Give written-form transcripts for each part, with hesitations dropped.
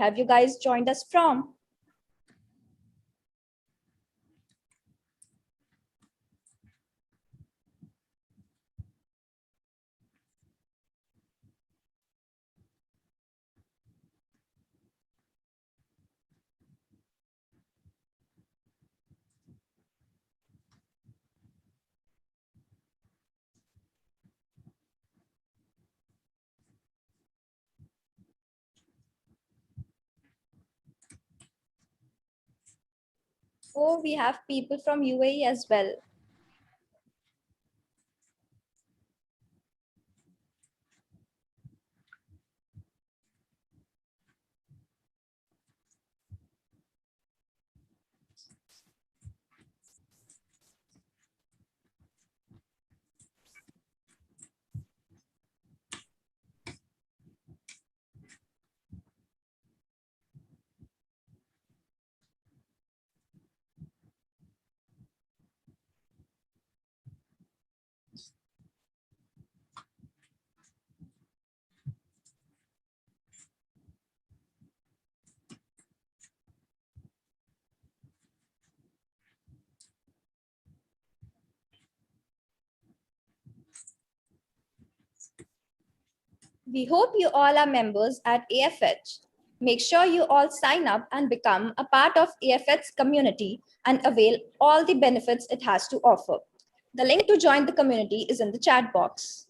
have you guys joined us from? Oh, we have people from UAE as well. We hope you all are members at AFH. Make sure you all sign up and become a part of AFH's community and avail all the benefits it has to offer. The link to join the community is in the chat box.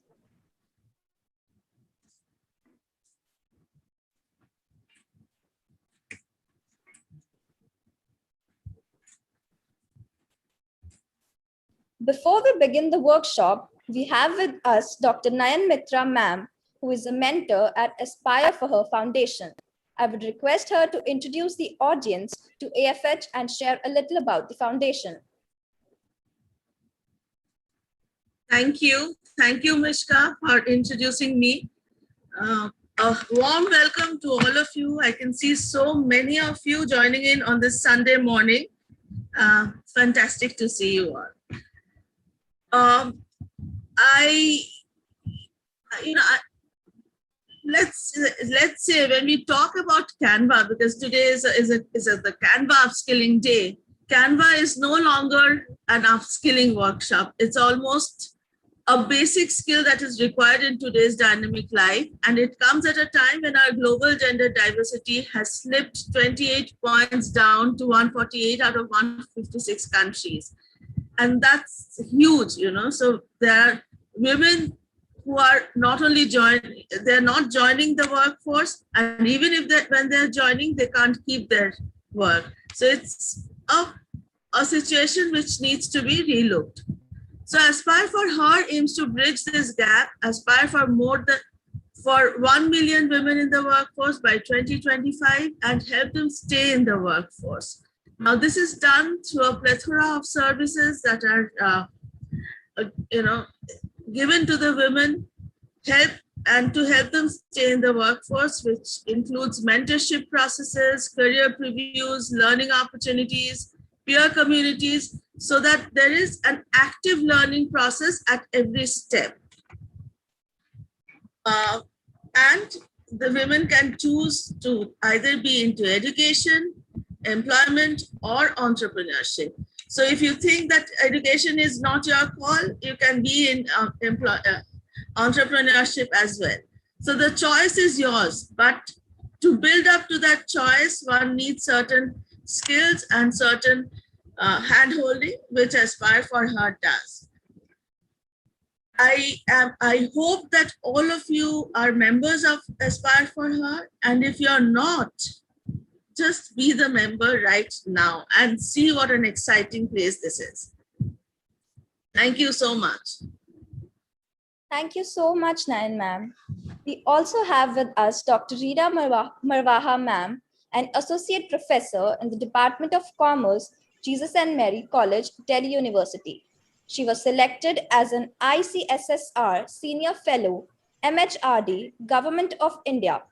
Before we begin the workshop, we have with us Dr. Nayan Mitra ma'am, who is a mentor at Aspire for Her Foundation. I would request her to introduce the audience to AFH and share a little about the foundation. Thank you. Thank you, Mishka, for introducing me. A warm welcome to all of you. I can see so many of you joining in on this Sunday morning. Fantastic to see you all. Let's say when we talk about Canva, because today is the Canva Upskilling Day. Canva is no longer an upskilling workshop. It's almost a basic skill that is required in today's dynamic life. And it comes at a time when our global gender diversity has slipped 28 points down to 148 out of 156 countries. And that's huge, So there are women who are not only they're not joining the workforce, and even if when they're joining, they can't keep their work. So it's a situation which needs to be relooked. So Aspire for Her aims to bridge this gap, aspire for 1 million women in the workforce by 2025 and help them stay in the workforce. Now, this is done through a plethora of services that are, given to the women, to help them stay in the workforce, which includes mentorship processes, career previews, learning opportunities, peer communities, so that there is an active learning process at every step. And the women can choose to either be into education, employment, or entrepreneurship. So if you think that education is not your call, you can be in entrepreneurship as well. So the choice is yours, but to build up to that choice, one needs certain skills and certain hand-holding, which Aspire for Her does. I hope that all of you are members of Aspire for Her, and if you're not, just be the member right now and see what an exciting place this is. Thank you so much. Thank you so much, Nayan ma'am. We also have with us Dr. Rita Marwaha ma'am, an associate professor in the Department of Commerce, Jesus and Mary College, Delhi University. She was selected as an ICSSR Senior Fellow, MHRD, Government of India,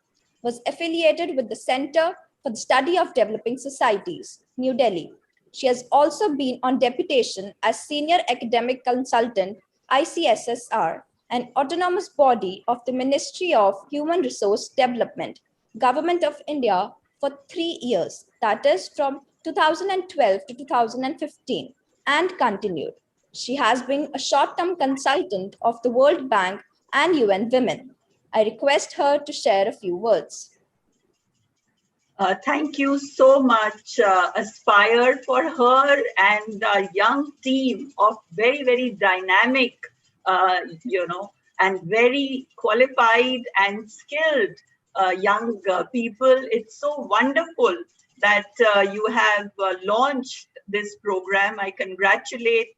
was affiliated with the Center for the Study of Developing Societies, New Delhi. She has also been on deputation as Senior Academic Consultant, ICSSR, an autonomous body of the Ministry of Human Resource Development, Government of India, for 3 years, that is from 2012 to 2015, and continued. She has been a short-term consultant of the World Bank and UN Women. I request her to share a few words. Thank you so much, Aspire, for her and a young team of very, very dynamic, and very qualified and skilled young people. It's so wonderful that you have launched this program. I congratulate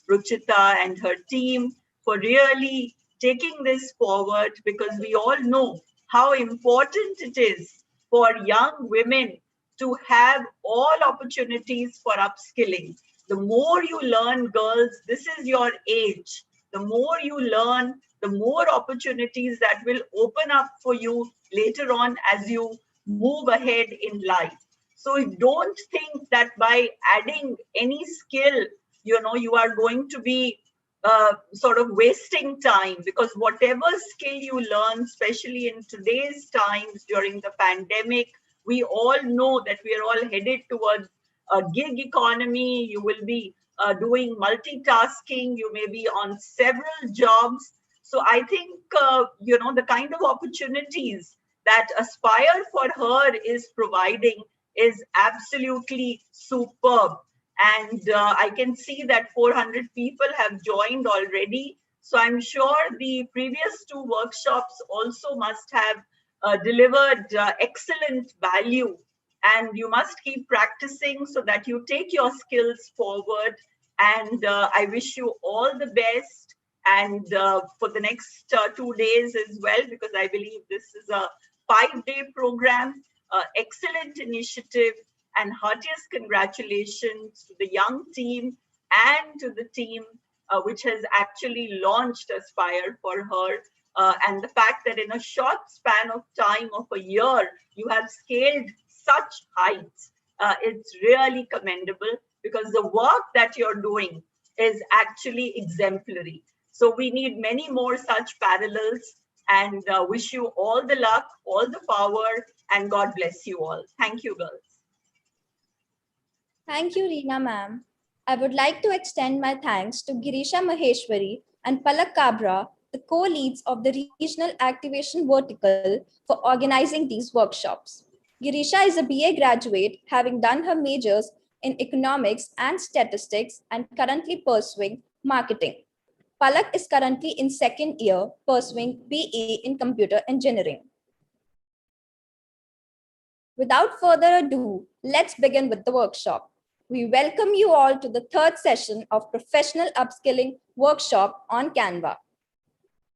Ruchita and her team for really taking this forward, because we all know how important it is for young women to have all opportunities for upskilling. The more you learn, girls, this is your age. The more you learn, the more opportunities that will open up for you later on as you move ahead in life. So don't think that by adding any skill, you are going to be sort of wasting time, because whatever skill you learn, especially in today's times during the pandemic, we all know that we are all headed towards a gig economy. You will be doing multitasking. You may be on several jobs. So I think, the kind of opportunities that Aspire for her is providing is absolutely superb. And I can see that 400 people have joined already. So I'm sure the previous two workshops also must have delivered excellent value. And you must keep practicing so that you take your skills forward. And I wish you all the best. And for the next 2 days as well, because I believe this is a 5-day program, excellent initiative. And heartiest congratulations to the young team and to the team which has actually launched Aspire for her. And the fact that in a short span of time of a year, you have scaled such heights, it's really commendable, because the work that you're doing is actually exemplary. So we need many more such parallels, and wish you all the luck, all the power, and God bless you all. Thank you, girls. Thank you, Reena ma'am. I would like to extend my thanks to Girisha Maheshwari and Palak Kabra, the co-leads of the Regional Activation Vertical, for organizing these workshops. Girisha is a BA graduate, having done her majors in economics and statistics and currently pursuing marketing. Palak is currently in second year, pursuing BA in computer engineering. Without further ado, let's begin with the workshop. We welcome you all to the third session of Professional Upskilling Workshop on Canva.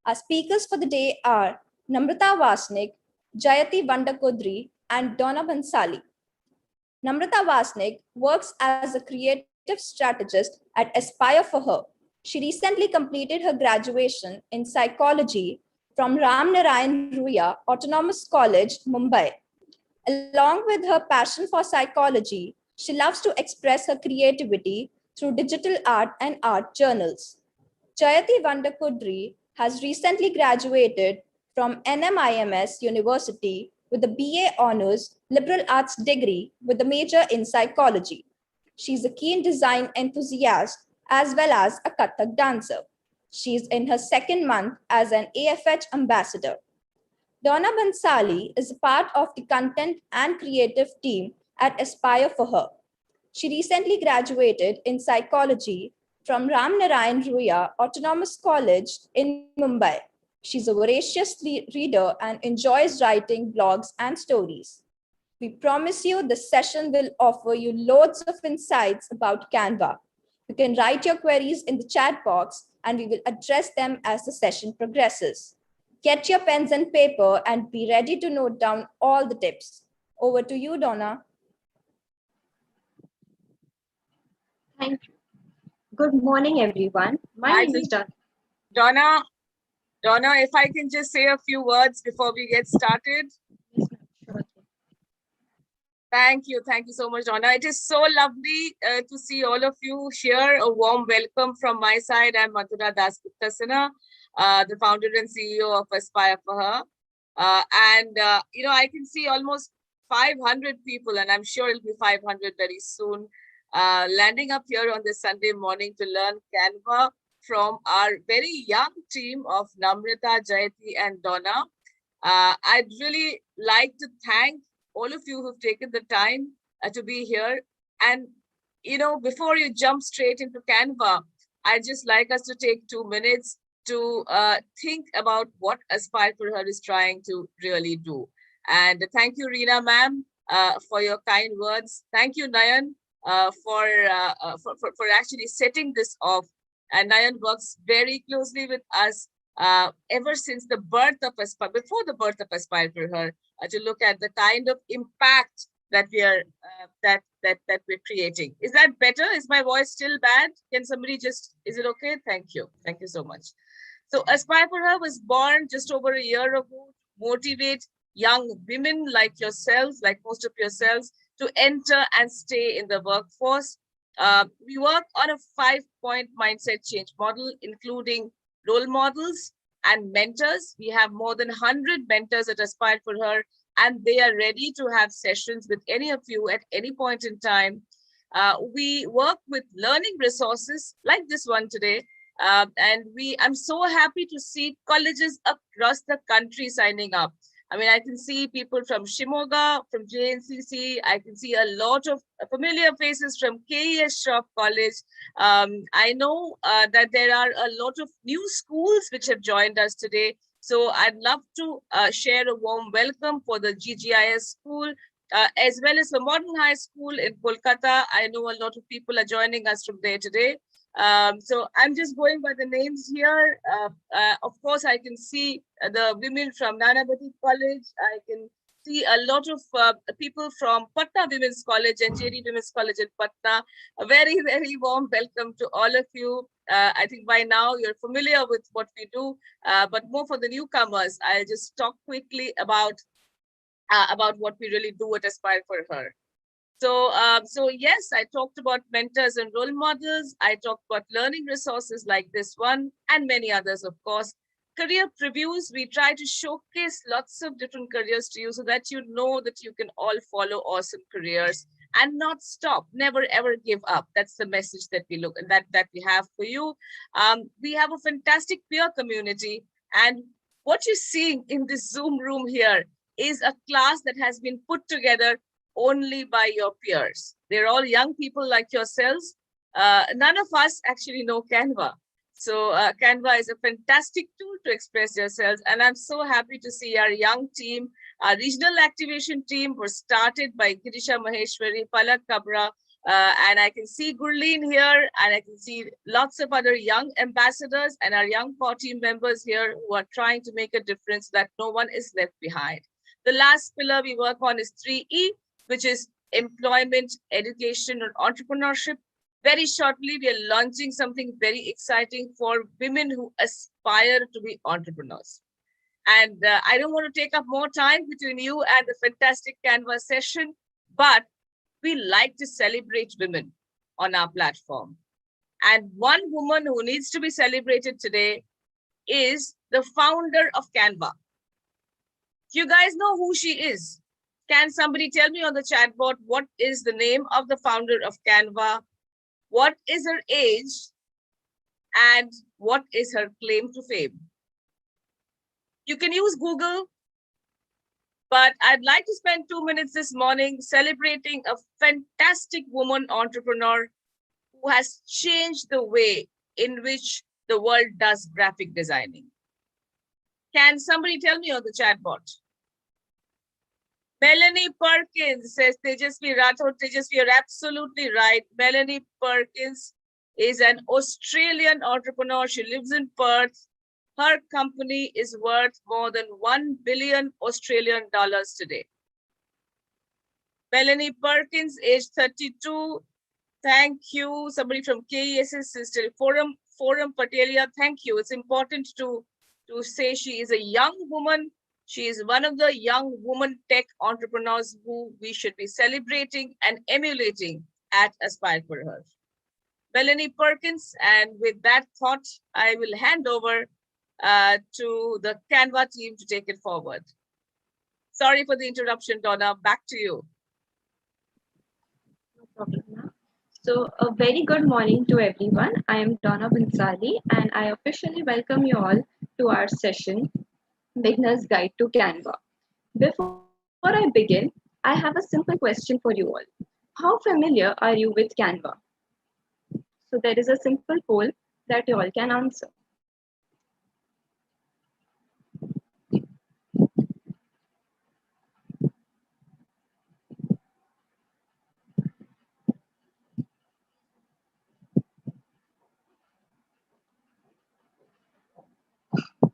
Our speakers for the day are Namrata Vasnik, Jayati Vandakodri, and Donna Bansali. Namrata Vasnik works as a creative strategist at Aspire for Her. She recently completed her graduation in psychology from Ram Narayan Ruya Autonomous College, Mumbai. Along with her passion for psychology, she loves to express her creativity through digital art and art journals. Jayati Vandakudri has recently graduated from NMIMS University with a BA Honours Liberal Arts degree with a major in psychology. She's a keen design enthusiast as well as a Kathak dancer. She's in her second month as an AFH ambassador. Donna Bansali is a part of the content and creative team at Aspire for Her. She recently graduated in psychology from Ram Narayan Ruya Autonomous College in Mumbai. She's a voracious reader and enjoys writing blogs and stories. We promise you this session will offer you loads of insights about Canva. You can write your queries in the chat box and we will address them as the session progresses. Get your pens and paper and be ready to note down all the tips. Over to you, Donna. Thank you. Good morning, everyone. My name is Donna. Donna, if I can just say a few words before we get started. Thank you. Thank you so much, Donna. It is so lovely to see all of you here. A warm welcome from my side. I'm Madhura Dasgupta-Sinha, the founder and CEO of Aspire for Her. I can see almost 500 people, and I'm sure it'll be 500 very soon, landing up here on this Sunday morning to learn Canva from our very young team of Namrata, Jayati, and Donna. I'd really like to thank all of you who've taken the time to be here. And, you know, before you jump straight into Canva, I'd just like us to take 2 minutes to think about what Aspire for Her is trying to really do. And thank you, Reena ma'am, for your kind words. Thank you, Nayan, for actually setting this off. And Nayan works very closely with us ever since the birth of Aspire, before the birth of Aspire for Her, to look at the kind of impact that we are that we're creating. Is that better? Is my voice still bad? Can somebody just, is it okay? Thank you so much. So Aspire for Her was born just over a year ago to motivate young women like yourselves, like most of yourselves, to enter and stay in the workforce. We work on a 5-point mindset change model, including role models and mentors. We have more than 100 mentors at Aspire for Her, and they are ready to have sessions with any of you at any point in time. We work with learning resources like this one today. And I'm so happy to see colleges across the country signing up. I mean, I can see people from Shimoga, from JNCC. I can see a lot of familiar faces from KES Shroff College. I know that there are a lot of new schools which have joined us today. So I'd love to share a warm welcome for the GGIS school, as well as the Modern High School in Kolkata. I know a lot of people are joining us from there today. So I'm just going by the names here. Of course, I can see the women from Nanavati College. I can see a lot of people from Patna Women's College and JD Women's College in Patna. A very, very warm welcome to all of you. I think by now you're familiar with what we do, but more for the newcomers, I'll just talk quickly about what we really do at Aspire for Her. So yes, I talked about mentors and role models. I talked about learning resources like this one and many others, of course. Career previews, we try to showcase lots of different careers to you so that you know that you can all follow awesome careers and not stop, never ever give up. That's the message that we look at, that we have for you. We have a fantastic peer community, and what you're seeing in this Zoom room here is a class that has been put together only by your peers. They're all young people like yourselves. None of us actually know Canva. So Canva is a fantastic tool to express yourselves. And I'm so happy to see our young team. Our regional activation team was started by Girisha Maheshwari, Palak Kabra, and I can see Gurleen here, and I can see lots of other young ambassadors and our young core team members here who are trying to make a difference so that no one is left behind. The last pillar we work on is 3E, which is employment, education, and entrepreneurship. Very shortly, we are launching something very exciting for women who aspire to be entrepreneurs. And I don't want to take up more time between you and the fantastic Canva session, but we like to celebrate women on our platform. And one woman who needs to be celebrated today is the founder of Canva. You guys know who she is. Can somebody tell me on the chat board what is the name of the founder of Canva? What is her age? And what is her claim to fame? You can use Google, but I'd like to spend 2 minutes this morning celebrating a fantastic woman entrepreneur who has changed the way in which the world does graphic designing. Can somebody tell me on the chat board? Melanie Perkins, says Tejasvi Rathod. Tejasvi, you're absolutely right. Melanie Perkins is an Australian entrepreneur. She lives in Perth. Her company is worth more than 1 billion Australian dollars today. Melanie Perkins, age 32. Thank you. Somebody from KES is still Forum Patelia. Thank you. It's important to say she is a young woman. She is one of the young woman tech entrepreneurs who we should be celebrating and emulating at Aspire for Her. Melanie Perkins, and with that thought, I will hand over to the Canva team to take it forward. Sorry for the interruption, Donna. Back to you. No problem, ma'am. So, a very good morning to everyone. I am Donna Bansali, and I officially welcome you all to our session, Beginner's Guide to Canva. Before I begin, I have a simple question for you all. How familiar are you with Canva? So, there is a simple poll that you all can answer.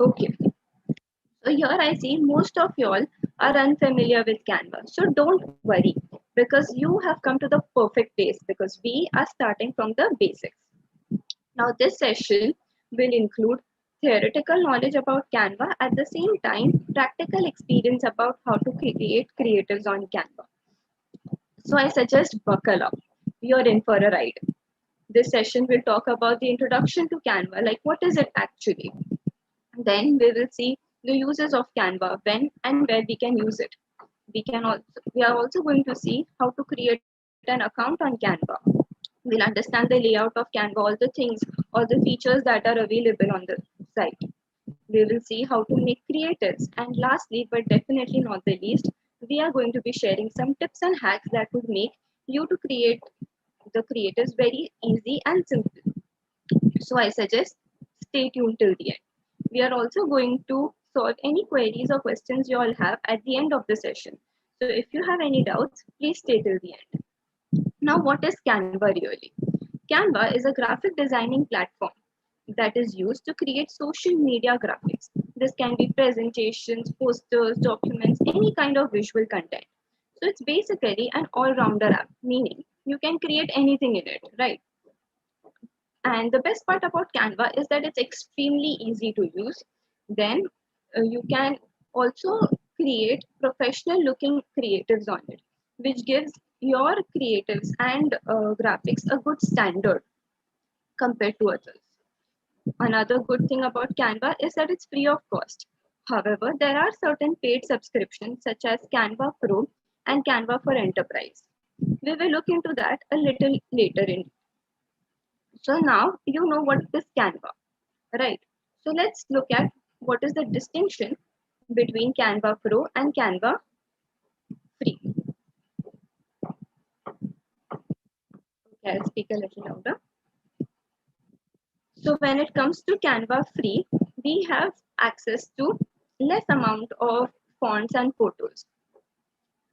Okay, so here I see most of y'all are unfamiliar with Canva. So don't worry because you have come to the perfect place because we are starting from the basics. Now this session will include theoretical knowledge about Canva at the same time practical experience about how to create creatives on Canva. So I suggest buckle up. You're in for a ride. This session will talk about the introduction to Canva, like what is it actually? Then we will see the uses of Canva, when and where we can use it. We are also going to see how to create an account on Canva. We'll understand the layout of Canva, all the things, all the features that are available on the site. We will see how to make creatives. And lastly, but definitely not the least, we are going to be sharing some tips and hacks that would make you to create the creatives very easy and simple. So I suggest stay tuned till the end. We are also going to solve any queries or questions you all have at the end of the session. So if you have any doubts, please stay till the end. Now, what is Canva really? Canva is a graphic designing platform that is used to create social media graphics. This can be presentations, posters, documents, any kind of visual content. So it's basically an all-rounder app, meaning you can create anything in it, right? And the best part about Canva is that it's extremely easy to use. Then you can also create professional looking creatives on it, which gives your creatives and graphics a good standard compared to others. Another good thing about Canva is that it's free of cost. However, there are certain paid subscriptions such as Canva Pro and Canva for Enterprise. We will look into that a little later in. So now you know what is Canva, right? So let's look at what is the distinction between Canva Pro and Canva Free. Okay, I'll speak a little louder. So when it comes to Canva Free, we have access to less amount of fonts and photos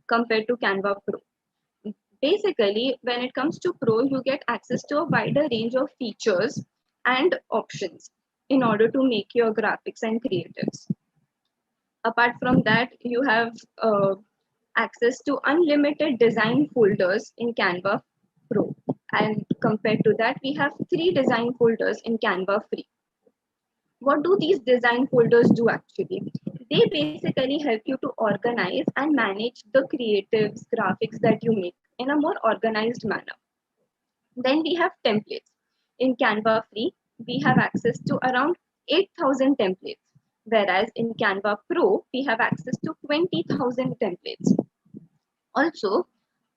compared to Canva Pro. Basically, when it comes to Pro, you get access to a wider range of features and options in order to make your graphics and creatives. Apart from that, you have access to unlimited design folders in Canva Pro. And compared to that, we have 3 design folders in Canva Free. What do these design folders do actually? They basically help you to organize and manage the creatives, graphics that you make in a more organized manner. Then we have templates. In Canva Free, we have access to around 8,000 templates, whereas in Canva Pro, we have access to 20,000 templates. Also,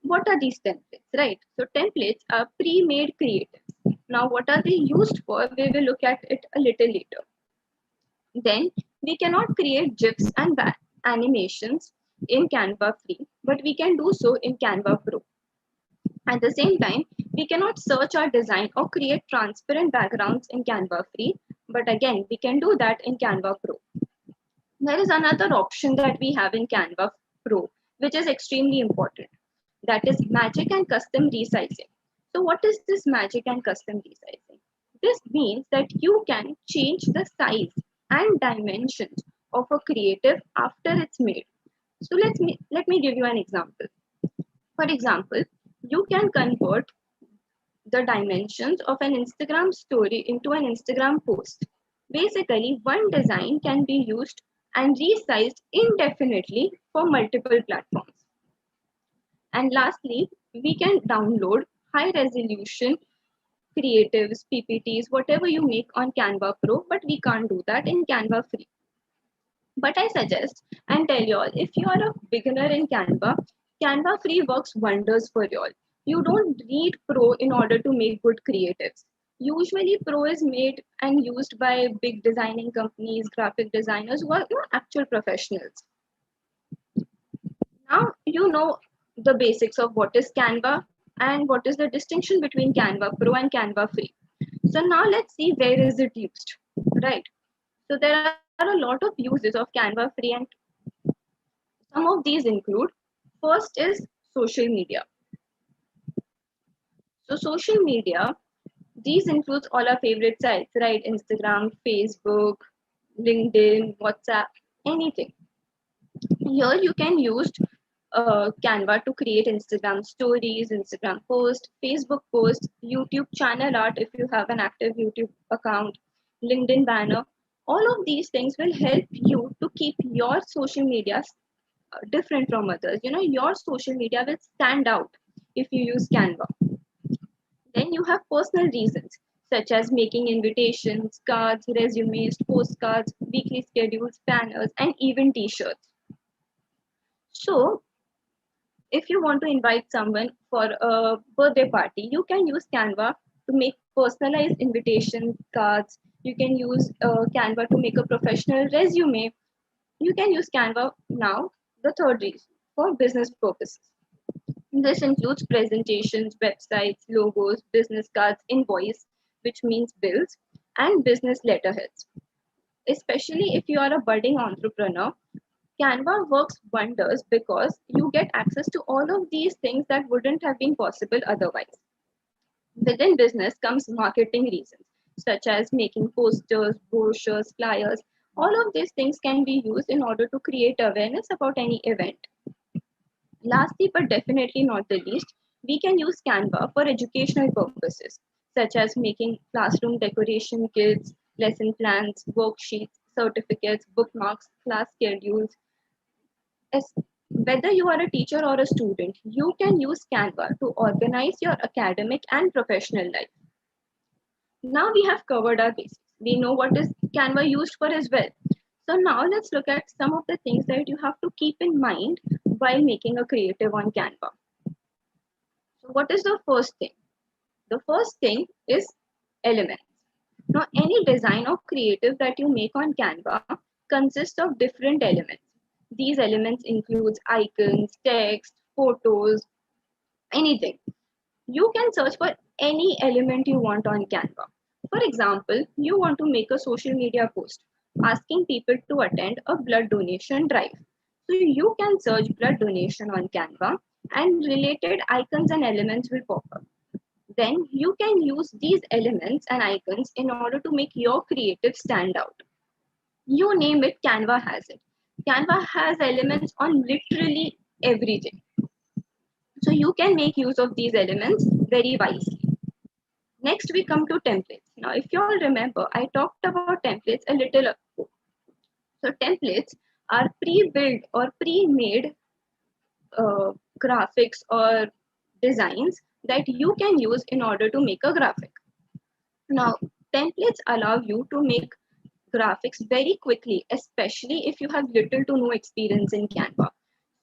what are these templates, right? So templates are pre-made creatives. Now, what are they used for? We will look at it a little later. Then we cannot create GIFs and animations in Canva Free, but we can do so in Canva Pro. At the same time, we cannot search our design or create transparent backgrounds in Canva Free, but again, we can do that in Canva Pro. There is another option that we have in Canva Pro, which is extremely important. That is magic and custom resizing. So what is this magic and custom resizing? This means that you can change the size and dimensions of a creative after it's made. So let me give you an example. For example, you can convert the dimensions of an Instagram story into an Instagram post. Basically, one design can be used and resized indefinitely for multiple platforms. And lastly, we can download high resolution creatives, PPTs, whatever you make on Canva Pro, but we can't do that in Canva Free. But I suggest and tell you all, if you are a beginner in Canva, Canva free works wonders for you all. You don't need Pro in order to make good creatives. Usually Pro is made and used by big designing companies, graphic designers who are actual professionals. Now you know the basics of what is Canva and what is the distinction between Canva Pro and Canva Free. So now let's see where is it used, right? So there are a lot of uses of Canva Free, and some of these include, first is social media. So social media, these includes all our favorite sites, right? Instagram, Facebook, LinkedIn, WhatsApp, anything. Here you can use Canva to create Instagram stories, Instagram posts, Facebook posts, YouTube channel art if you have an active YouTube account, LinkedIn banner. All of these things will help you to keep your social media different from others. You know, your social media will stand out if you use Canva. Then you have personal reasons such as making invitations, cards, resumes, postcards, weekly schedules, banners, and even t-shirts. So if you want to invite someone for a birthday party, you can use Canva to make personalized invitation cards. You can use Canva to make a professional resume. You can use Canva now, the third reason, for business purposes. This includes presentations, websites, logos, business cards, invoice, which means bills, and business letterheads. Especially if you are a budding entrepreneur, Canva works wonders because you get access to all of these things that wouldn't have been possible otherwise. Within business comes marketing reasons, such as making posters, brochures, flyers. All of these things can be used in order to create awareness about any event. Lastly, but definitely not the least, we can use Canva for educational purposes, such as making classroom decoration kits, lesson plans, worksheets, certificates, bookmarks, class schedules. As whether you are a teacher or a student, you can use Canva to organize your academic and professional life. Now we have covered our basics. We know what is Canva used for as well. So now let's look at some of the things that you have to keep in mind while making a creative on Canva. So what is the first thing? The first thing is elements. Now any design or creative that you make on Canva consists of different elements. These elements include icons, text, photos, anything. You can search for any element you want on Canva. For example, you want to make a social media post asking people to attend a blood donation drive. So you can search blood donation on Canva and related icons and elements will pop up. Then you can use these elements and icons in order to make your creative stand out. You name it, Canva has it. Canva has elements on literally everything. So you can make use of these elements very wisely. Next, we come to templates. Now, if you all remember, I talked about templates a little ago. So templates are pre-built or pre-made graphics or designs that you can use in order to make a graphic. Now, templates allow you to make graphics very quickly, especially if you have little to no experience in Canva.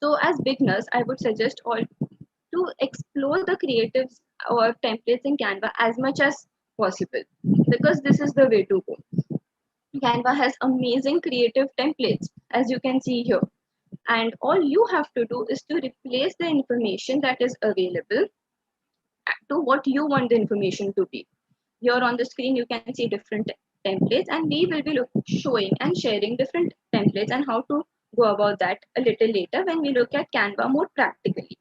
So as beginners, I would suggest all to explore the creatives or templates in Canva as much as possible because this is the way to go. Canva has amazing creative templates as you can see here. And all you have to do is to replace the information that is available to what you want the information to be. Here on the screen, you can see different templates and we will be showing and sharing different templates and how to go about that a little later when we look at Canva more practically.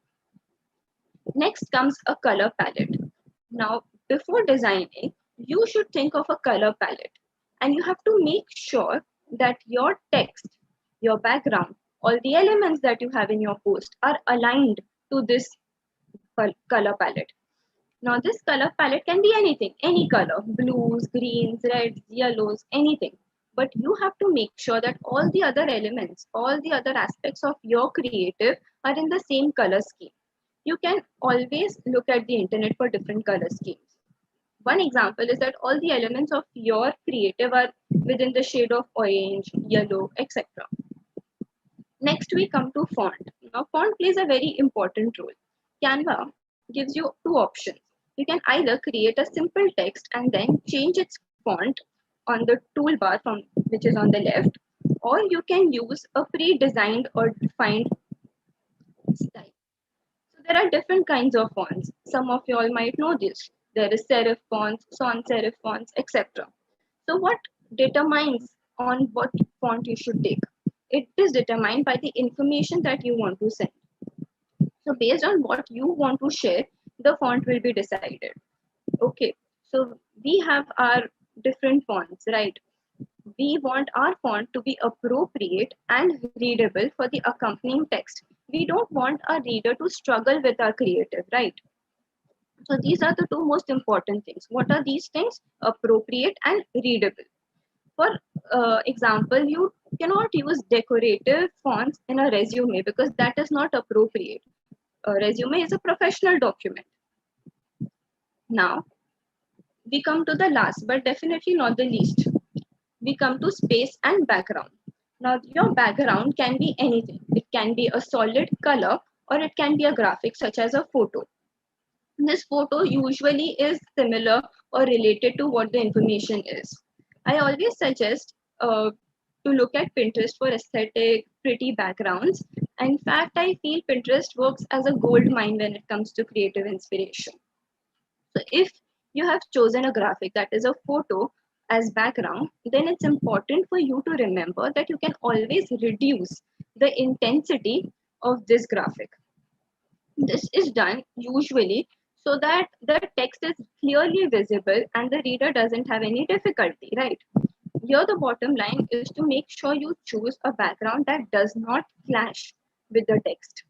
Next comes a color palette. Now, before designing, you should think of a color palette and you have to make sure that your text, your background, all the elements that you have in your post are aligned to this color palette. Now, this color palette can be anything, any color, blues, greens, reds, yellows, anything. But you have to make sure that all the other elements, all the other aspects of your creative are in the same color scheme. You can always look at the internet for different color schemes. One example is that all the elements of your creative are within the shade of orange, yellow, etc. Next, we come to font. Now, font plays a very important role. Canva gives you two options. You can either create a simple text and then change its font on the toolbar from which is on the left, or you can use a pre-designed or defined style. So there are different kinds of fonts. Some of you all might know this. There is serif fonts, sans serif fonts, etc. So what determines on what font you should take? It is determined by the information that you want to send. So based on what you want to share, the font will be decided. Okay. So we have our different fonts, right? We want our font to be appropriate and readable for the accompanying text. We don't want our reader to struggle with our creative, right? So these are the two most important things. What are these things? Appropriate and readable. For example, you cannot use decorative fonts in a resume because that is not appropriate. A resume is a professional document. Now, we come to the last, but definitely not the least. We come to space and background. Now, your background can be anything. It can be a solid color or it can be a graphic such as a photo. This photo usually is similar or related to what the information is. I always suggest to look at Pinterest for aesthetic, pretty backgrounds. In fact, I feel Pinterest works as a gold mine when it comes to creative inspiration. So if you have chosen a graphic that is a photo as background, then it's important for you to remember that you can always reduce the intensity of this graphic. This is done usually so that the text is clearly visible and the reader doesn't have any difficulty, right? Here, the bottom line is to make sure you choose a background that does not clash with the text.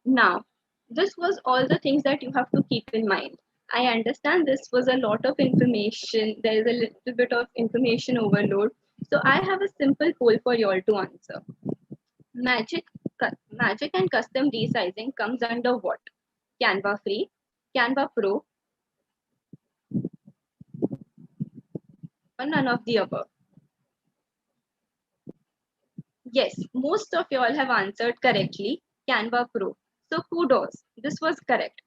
Now, this was all the things that you have to keep in mind. I understand this was a lot of information. There is a little bit of information overload. So I have a simple poll for you all to answer. Magic and custom resizing comes under what? Canva Free, Canva Pro, or none of the above? Yes, most of you all have answered correctly, Canva Pro. So kudos, this was correct.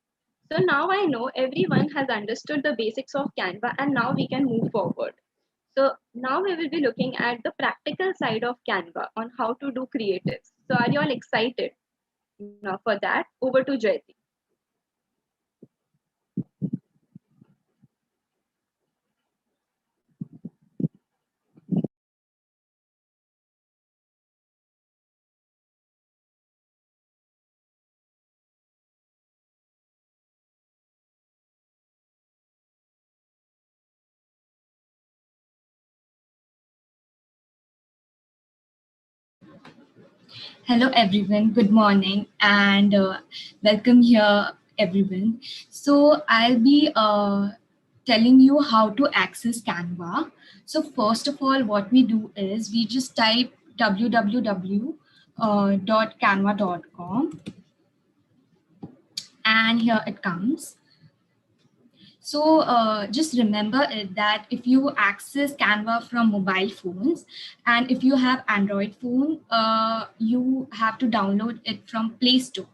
So now I know everyone has understood the basics of Canva and now we can move forward. So now we will be looking at the practical side of Canva on how to do creatives. So are you all excited? Now for that, over to Jayati. Hello, everyone. Good morning and welcome here, everyone. So, I'll be telling you how to access Canva. So, first of all, what we do is we just type www.canva.com and here it comes. So just remember it that if you access Canva from mobile phones and if you have Android phone, you have to download it from Play Store.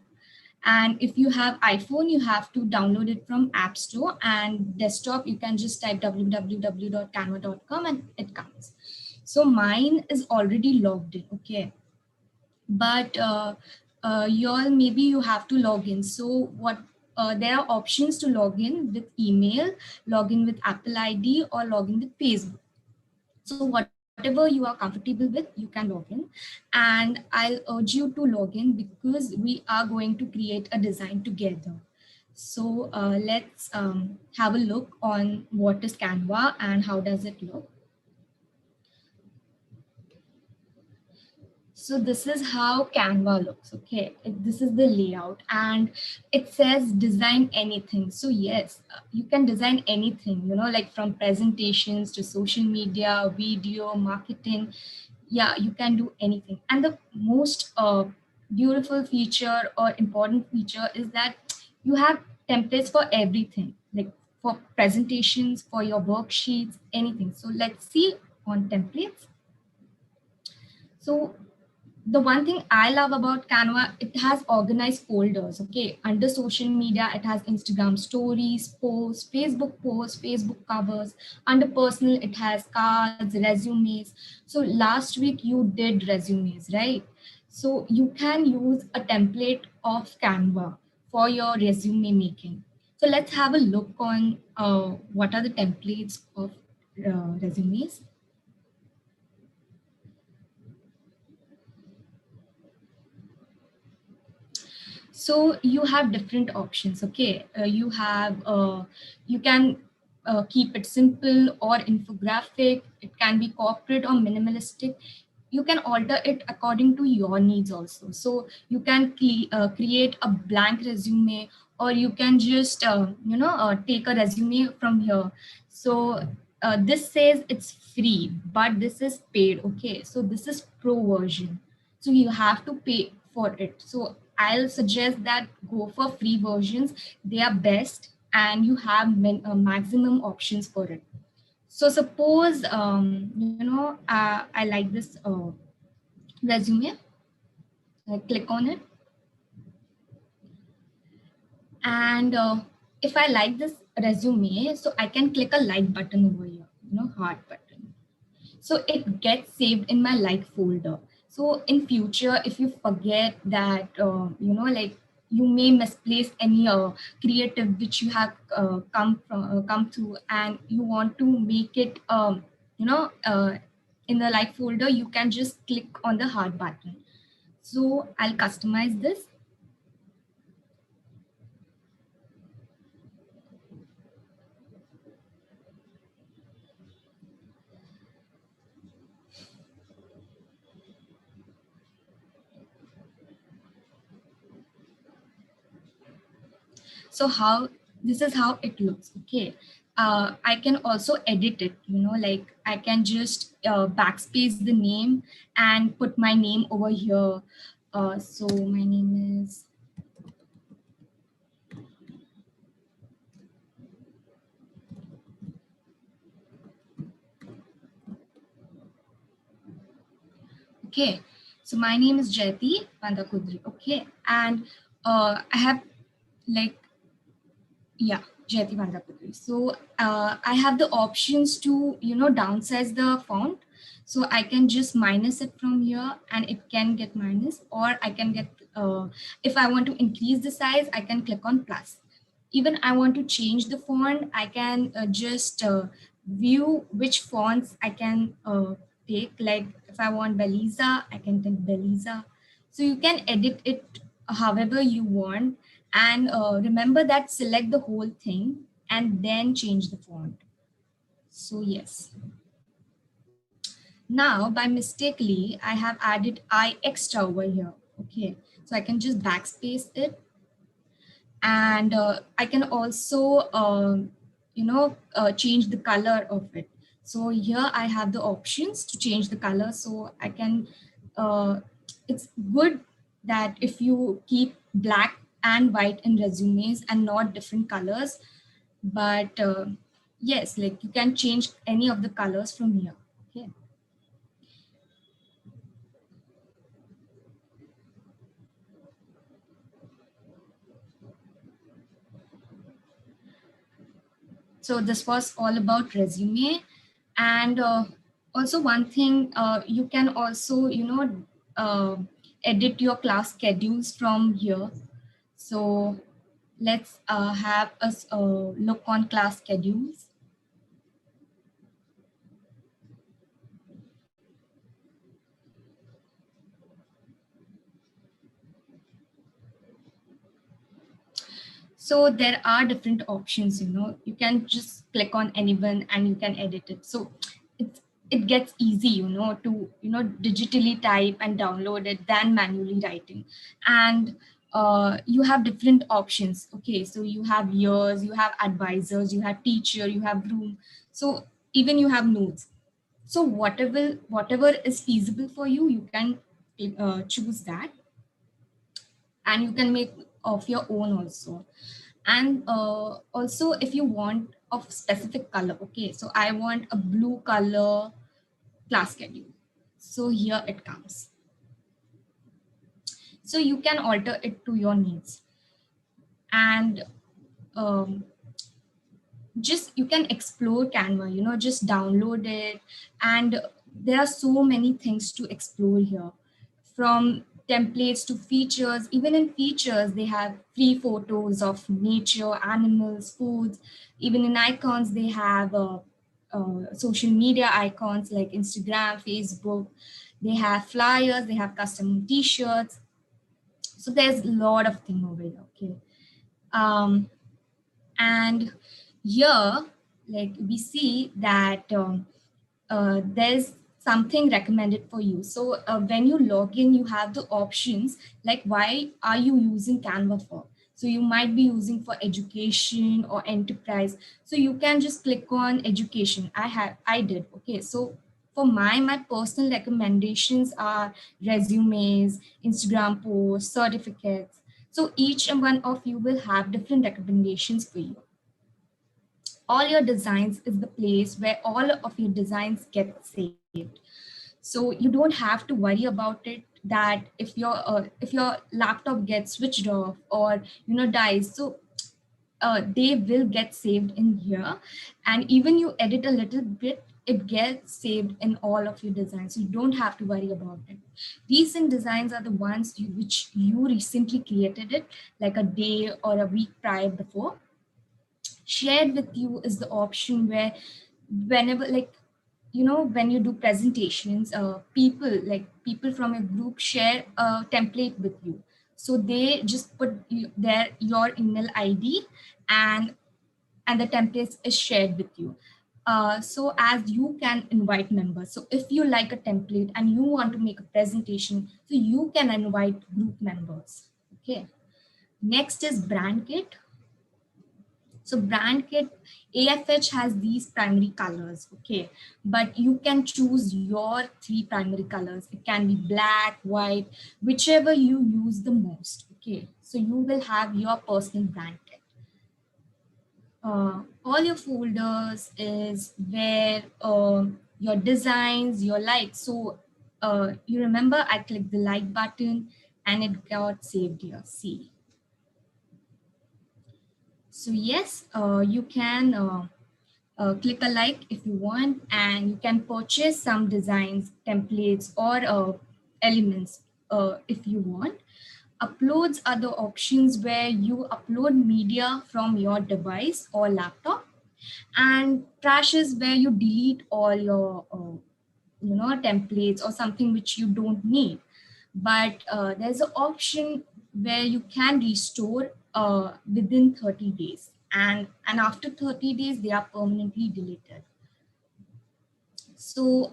And if you have iPhone, you have to download it from App Store, and desktop, you can just type www.canva.com and it comes. So mine is already logged in, okay? But y'all, maybe you have to log in. So what there are options to log in with email, log in with Apple ID, or log in with Facebook. So whatever you are comfortable with, you can log in. And I'll urge you to log in because we are going to create a design together. So let's have a look on what is Canva and how does it look. So this is how Canva looks, okay? This is the layout and it says design anything. So yes, you can design anything, you know, like from presentations to social media, video, marketing. Yeah, you can do anything. And the most beautiful feature or important feature is that you have templates for everything, like for presentations, for your worksheets, anything. So let's see on templates. So the one thing I love about Canva, it has organized folders. Okay, under social media, it has Instagram stories, posts, Facebook covers. Under personal, it has cards, resumes. So last week you did resumes, right? So you can use a template of Canva for your resume making. So let's have a look on what are the templates of resumes. So you have different options. Okay, you can keep it simple or infographic. It can be corporate or minimalistic. You can alter it according to your needs also. So you can create a blank resume, or you can just take a resume from here. So this says it's free, but this is paid. Okay, so this is pro version, so you have to pay for it. So I'll suggest that go for free versions. They are best, and you have maximum options for it. So suppose I like this resume. I click on it, and if I like this resume, so I can click a like button over here, heart button. So it gets saved in my like folder. So in future, if you forget that like, you may misplace any creative which you have come through, and you want to make it in the like folder, you can just click on the heart button. So I'll customize this. So how this is how it looks. Okay, I can also edit it, like I can just backspace the name and put my name over here. So my name is okay, so my name is Jayati Pandakudri. Okay, and I have like, yeah, Jayati Vandapuri. So I have the options to, downsize the font. So I can just minus it from here, and it can get minus, or I can get, if I want to increase the size, I can click on plus. Even I want to change the font, I can just view which fonts I can take. Like if I want Beliza, I can take Beliza. So you can edit it however you want, and remember that select the whole thing and then change the font. So yes. Now by mistakenly, I have added I extra over here. Okay, so I can just backspace it, and I can also change the color of it. So here I have the options to change the color. So I can it's good that if you keep black and white in resumes and not different colors, but yes, like you can change any of the colors from here. Okay, so this was all about resume. And also one thing, you can also uh, edit your class schedules from here. So let's have us look on class schedules. So there are different options, you can just click on anyone and you can edit it. So it gets easy, to digitally type and download it than manually writing. And you have different options. Okay, so you have years, you have advisors, you have teacher, you have room, so even you have notes. So whatever is feasible for you, you can choose that, and you can make of your own also. And also if you want of specific color, okay, so I want a blue color class schedule. So here it comes. So you can alter it to your needs. And um, just you can explore Canva, just download it. And there are so many things to explore here, from templates to features. Even in features, they have free photos of nature, animals, foods. Even in icons, they have social media icons like Instagram, Facebook. They have flyers, they have custom t-shirts. So there's a lot of thing over here. Okay. um, and here, like, we see that there's something recommended for you. So when you log in, you have the options like, why are you using Canva for? So you might be using for education or enterprise. So you can just click on education. I did. Okay. So for my personal recommendations are resumes, Instagram posts, certificates. So each and one of you will have different recommendations for you. All your designs is the place where all of your designs get saved. So you don't have to worry about it, that if your laptop gets switched off or dies. So they will get saved in here. And even you edit a little bit, it gets saved in all of your designs, so you don't have to worry about it. Recent designs are the ones which you recently created it, like a day or a week prior before. Shared with you is the option where, whenever, like, when you do presentations, people from a group share a template with you. So they just put your email ID, and the template is shared with you. So as you can invite members. So if you like a template and you want to make a presentation, so you can invite group members. Okay. Next is brand kit. So brand kit, AFH has these primary colors, okay, but you can choose your 3 primary colors. It can be black, white, whichever you use the most, okay. So you will have your personal brand kit. All your folders is where your designs, your likes. So you remember I clicked the like button and it got saved here, see. So yes, you can click a like if you want, and you can purchase some designs, templates, or elements if you want. Uploads are the options where you upload media from your device or laptop, and trash is where you delete all your templates or something which you don't need. But there's an option where you can restore within 30 days, and after 30 days they are permanently deleted. So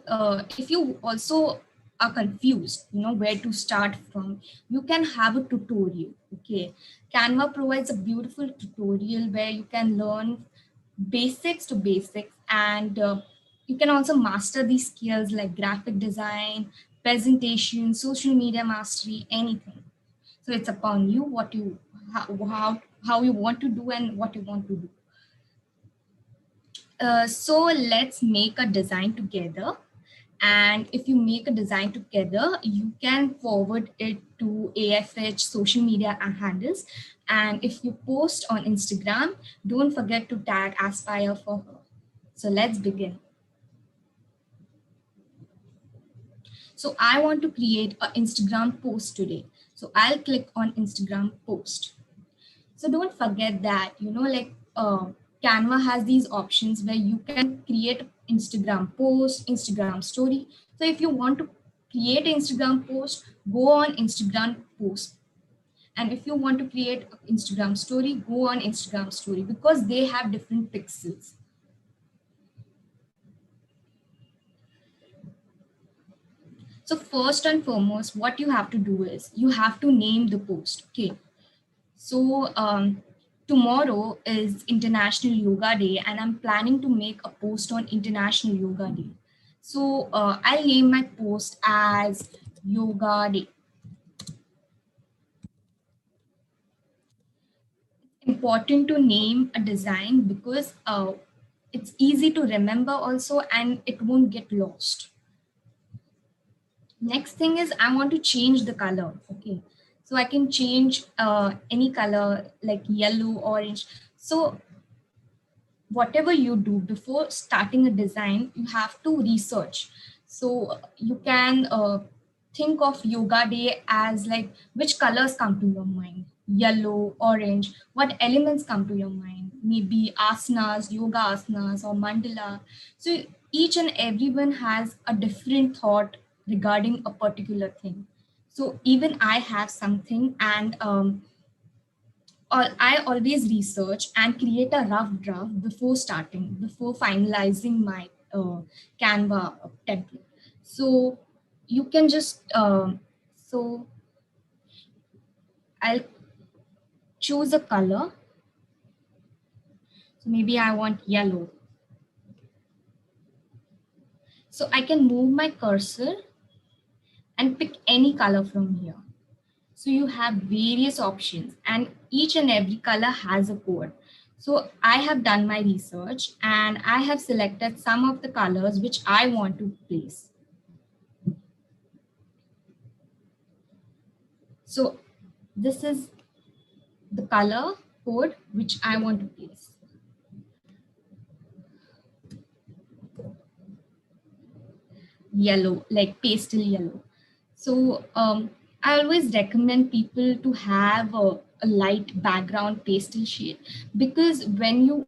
if you also are confused, where to start from, you can have a tutorial. Okay, Canva provides a beautiful tutorial where you can learn basics to basics, and you can also master these skills like graphic design, presentation, social media mastery, anything. So it's upon you what you how you want to do and what you want to do. So let's make a design together. And if you make a design together, you can forward it to AFH social media handles. And if you post on Instagram, don't forget to tag Aspire for her. So let's begin. So I want to create an Instagram post today. So I'll click on Instagram post. So don't forget that, Canva has these options where you can create Instagram post, Instagram story. So if you want to create Instagram post, go on Instagram post. And if you want to create Instagram story, go on Instagram story, because they have different pixels. So first and foremost, what you have to do is you have to name the post. Okay. So tomorrow is International Yoga Day, and I'm planning to make a post on International Yoga Day. So I'll name my post as Yoga Day. Important to name a design because it's easy to remember also, and it won't get lost. Next thing is I want to change the color. Okay. So I can change any color like yellow, orange. So whatever you do before starting a design, you have to research. So you can think of yoga day as like which colors come to your mind, yellow, orange, what elements come to your mind, maybe asanas, yoga asanas or mandala. So each and everyone has a different thought regarding a particular thing. So even I have something, and I always research and create a rough draft before starting, before finalizing my Canva template. So you can just, so I'll choose a color. So maybe I want yellow. So I can move my cursor and pick any color from here. So you have various options and each and every color has a code. So I have done my research and I have selected some of the colors which I want to place. So this is the color code which I want to place. Yellow, like pastel yellow. So I always recommend people to have a light background pastel shade, because when you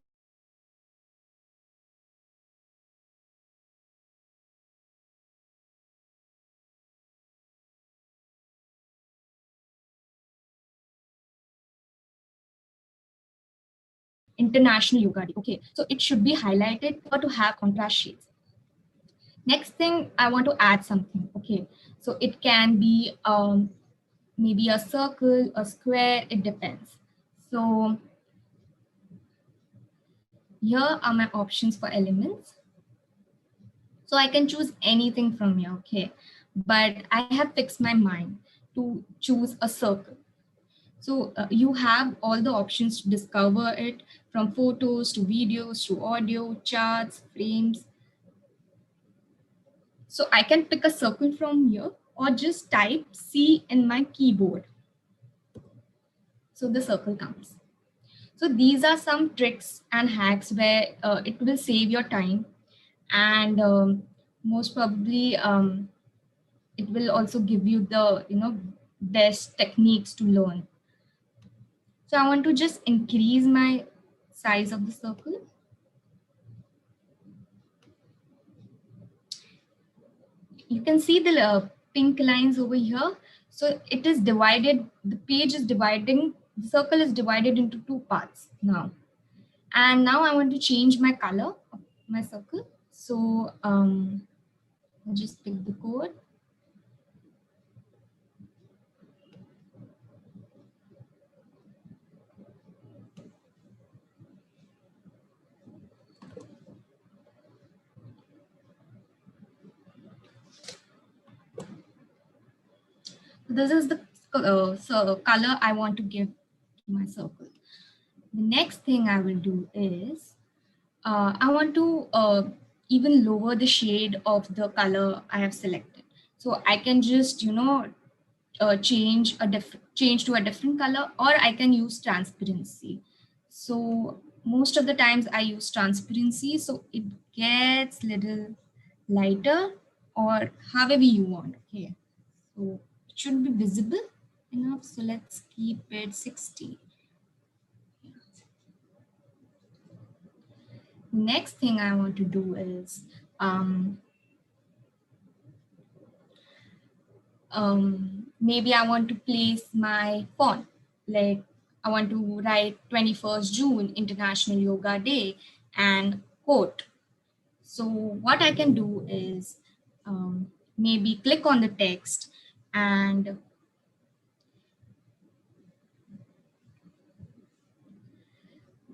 International Yoga Day, okay, so it should be highlighted or to have contrast shades. Next thing, I want to add something, okay, so it can be maybe a circle, a square, it depends. So here are my options for elements. So I can choose anything from here, okay, but I have fixed my mind to choose a circle. So you have all the options to discover it, from photos to videos to audio, charts, frames. So I can pick a circle from here or just type C in my keyboard. So the circle comes. So these are some tricks and hacks where it will save your time, and most probably it will also give you the best techniques to learn. So I want to just increase my size of the circle. You can see the pink lines over here. So it is divided, the page is dividing, the circle is divided into two parts now. And now I want to change my color of my circle. So I'll just pick the code. This is the color I want to give to my circle. The next thing I will do is I want to even lower the shade of the color I have selected. So I can just, change to a different color, or I can use transparency. So most of the times I use transparency, so it gets little lighter, or however you want. Okay, so it should be visible enough. So let's keep it 60. Next thing I want to do is maybe I want to place my font. Like I want to write 21st June, International Yoga Day, and quote. So what I can do is maybe click on the text and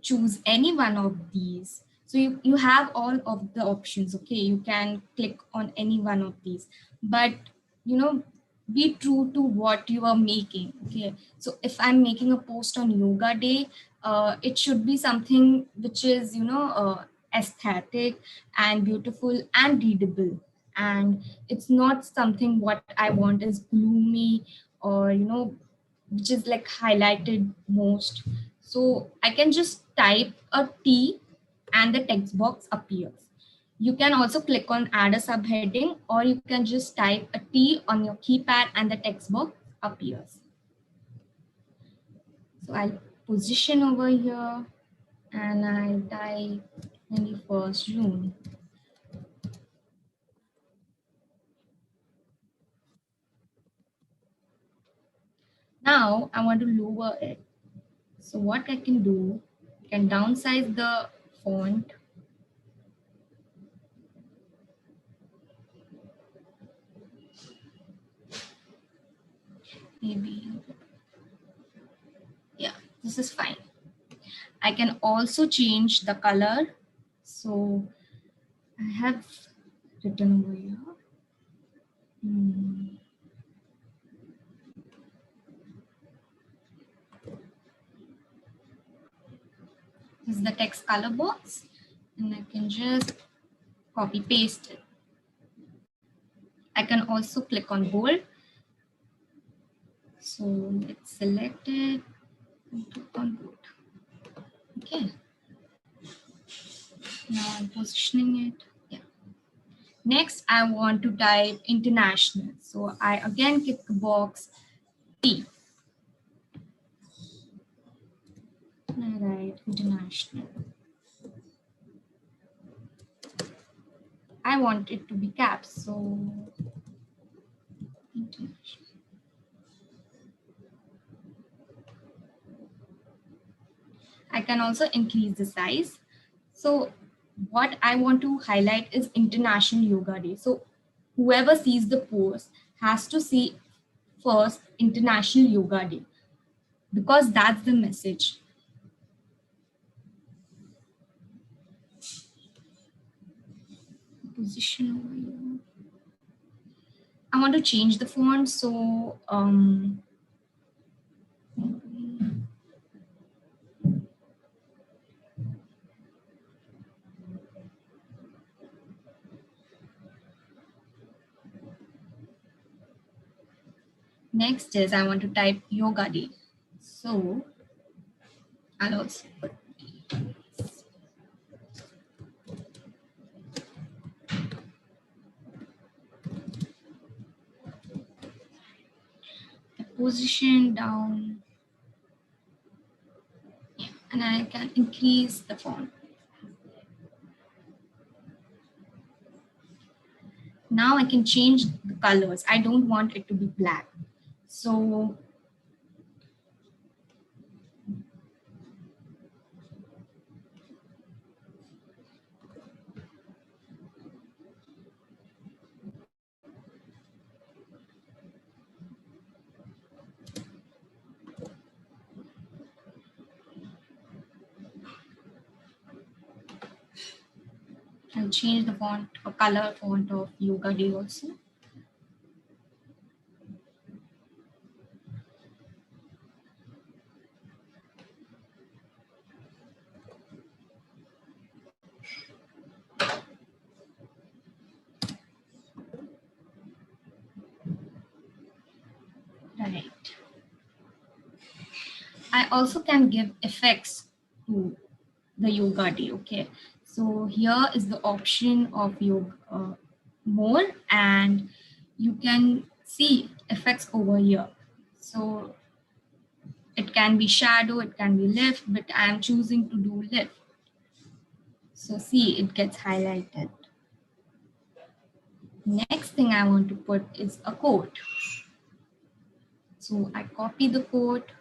choose any one of these. So you have all of the options, okay? You can click on any one of these, but be true to what you are making, okay? So if I'm making a post on yoga day, it should be something which is aesthetic and beautiful and readable, and it's not something what I want is gloomy or which is like highlighted most. So I can just type a T and the text box appears. You can also click on add a subheading, or you can just type a T on your keypad and the text box appears. So I'll position over here and I'll type 21st June. Now I want to lower it. So what I can do, I can downsize the font. Maybe, yeah, this is fine. I can also change the color. So I have written over here. This is the text color box, and I can just copy paste it. I can also click on bold. So it's selected and click on bold. Okay. Now I'm positioning it. Yeah. Next, I want to type international. So I again click the box T. All right, international. I want it to be caps, so international. I can also increase the size. So what I want to highlight is International Yoga Day. So whoever sees the post has to see first International Yoga Day, because that's the message. Position over here. I want to change the font, so next is I want to type Yoga Day. So I'll also put the position down. Yeah, and I can increase the font. Now I can change the colors. I don't want it to be black. So I'll change the font or color font of Yoga Day also. Right. I also can give effects to the Yoga Day. Okay. So here is the option of yoga more, and you can see effects over here. So it can be shadow, it can be lift, but I'm choosing to do lift. So see, it gets highlighted. Next thing I want to put is a quote. So I copy the quote.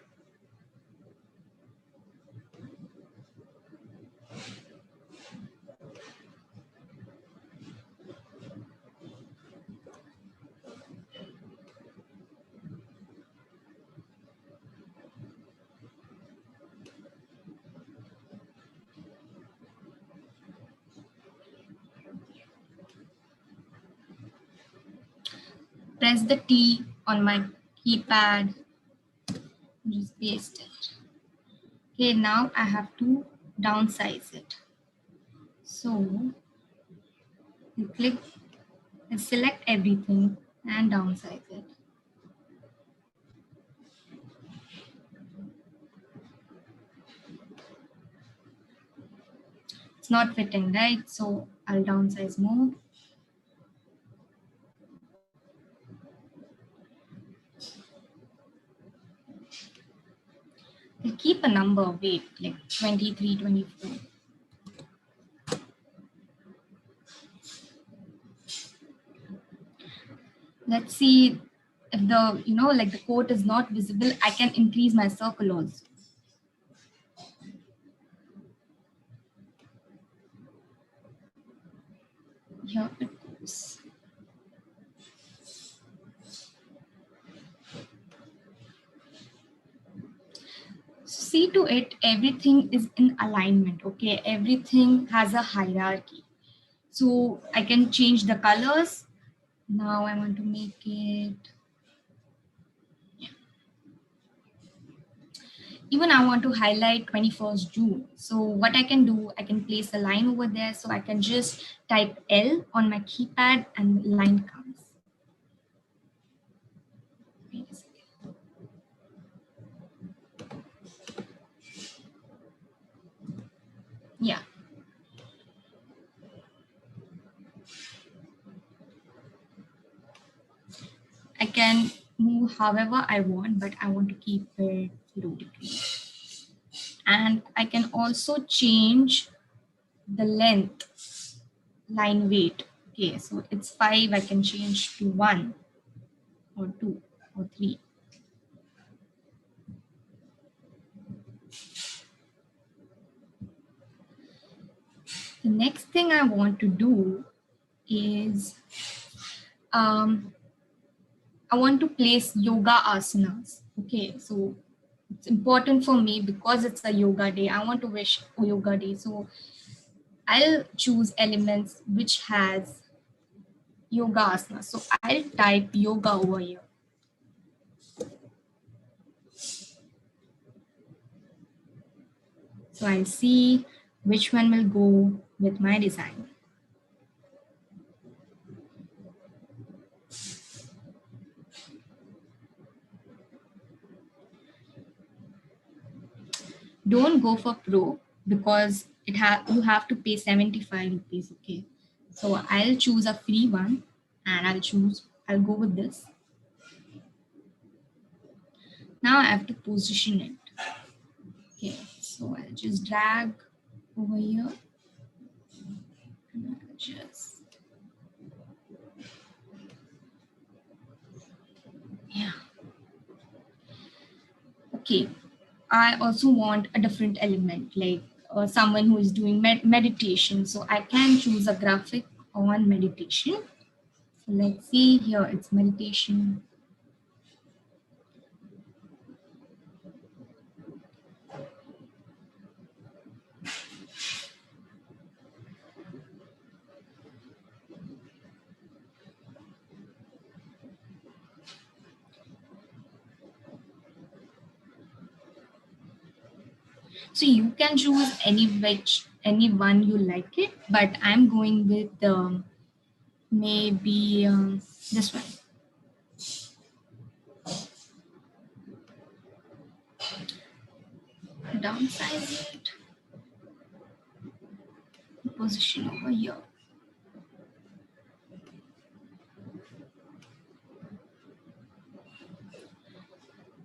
Press the T on my keypad, just paste it. Okay, now I have to downsize it. So you click and select everything and downsize it. it's not fitting, right? So I'll downsize more. I'll keep a number, weight, like 23, 24. Let's see if the, like the quote is not visible, I can increase my circle also. Here it goes. See to it, everything is in alignment, okay? Everything has a hierarchy. So I can change the colors. Now I want to make it, even I want to highlight 21st June. So what I can do, I can place a line over there. So I can just type L on my keypad and line comes. Wait a second. Yeah. I can move however I want, but I want to keep it loaded. And I can also change the length, line weight. Okay, so it's 5, I can change to 1 or 2 or 3. The next thing I want to do is I want to place yoga asanas. Okay, so it's important for me because it's a yoga day. I want to wish a yoga day. So I'll choose elements which has yoga asana. So I'll type yoga over here. So I'll see which one will go with my design. Don't go for pro because you have to pay 75 rupees. Okay, so I'll choose a free one and I'll go with this. Now I have to position it. Okay, so I'll just drag over here and I'll just, yeah. Okay, I also want a different element, like someone who is doing meditation. So I can choose a graphic on meditation. So let's see here, it's meditation. So you can choose any one you like it, but I'm going with maybe this one. Downsize it, position over here.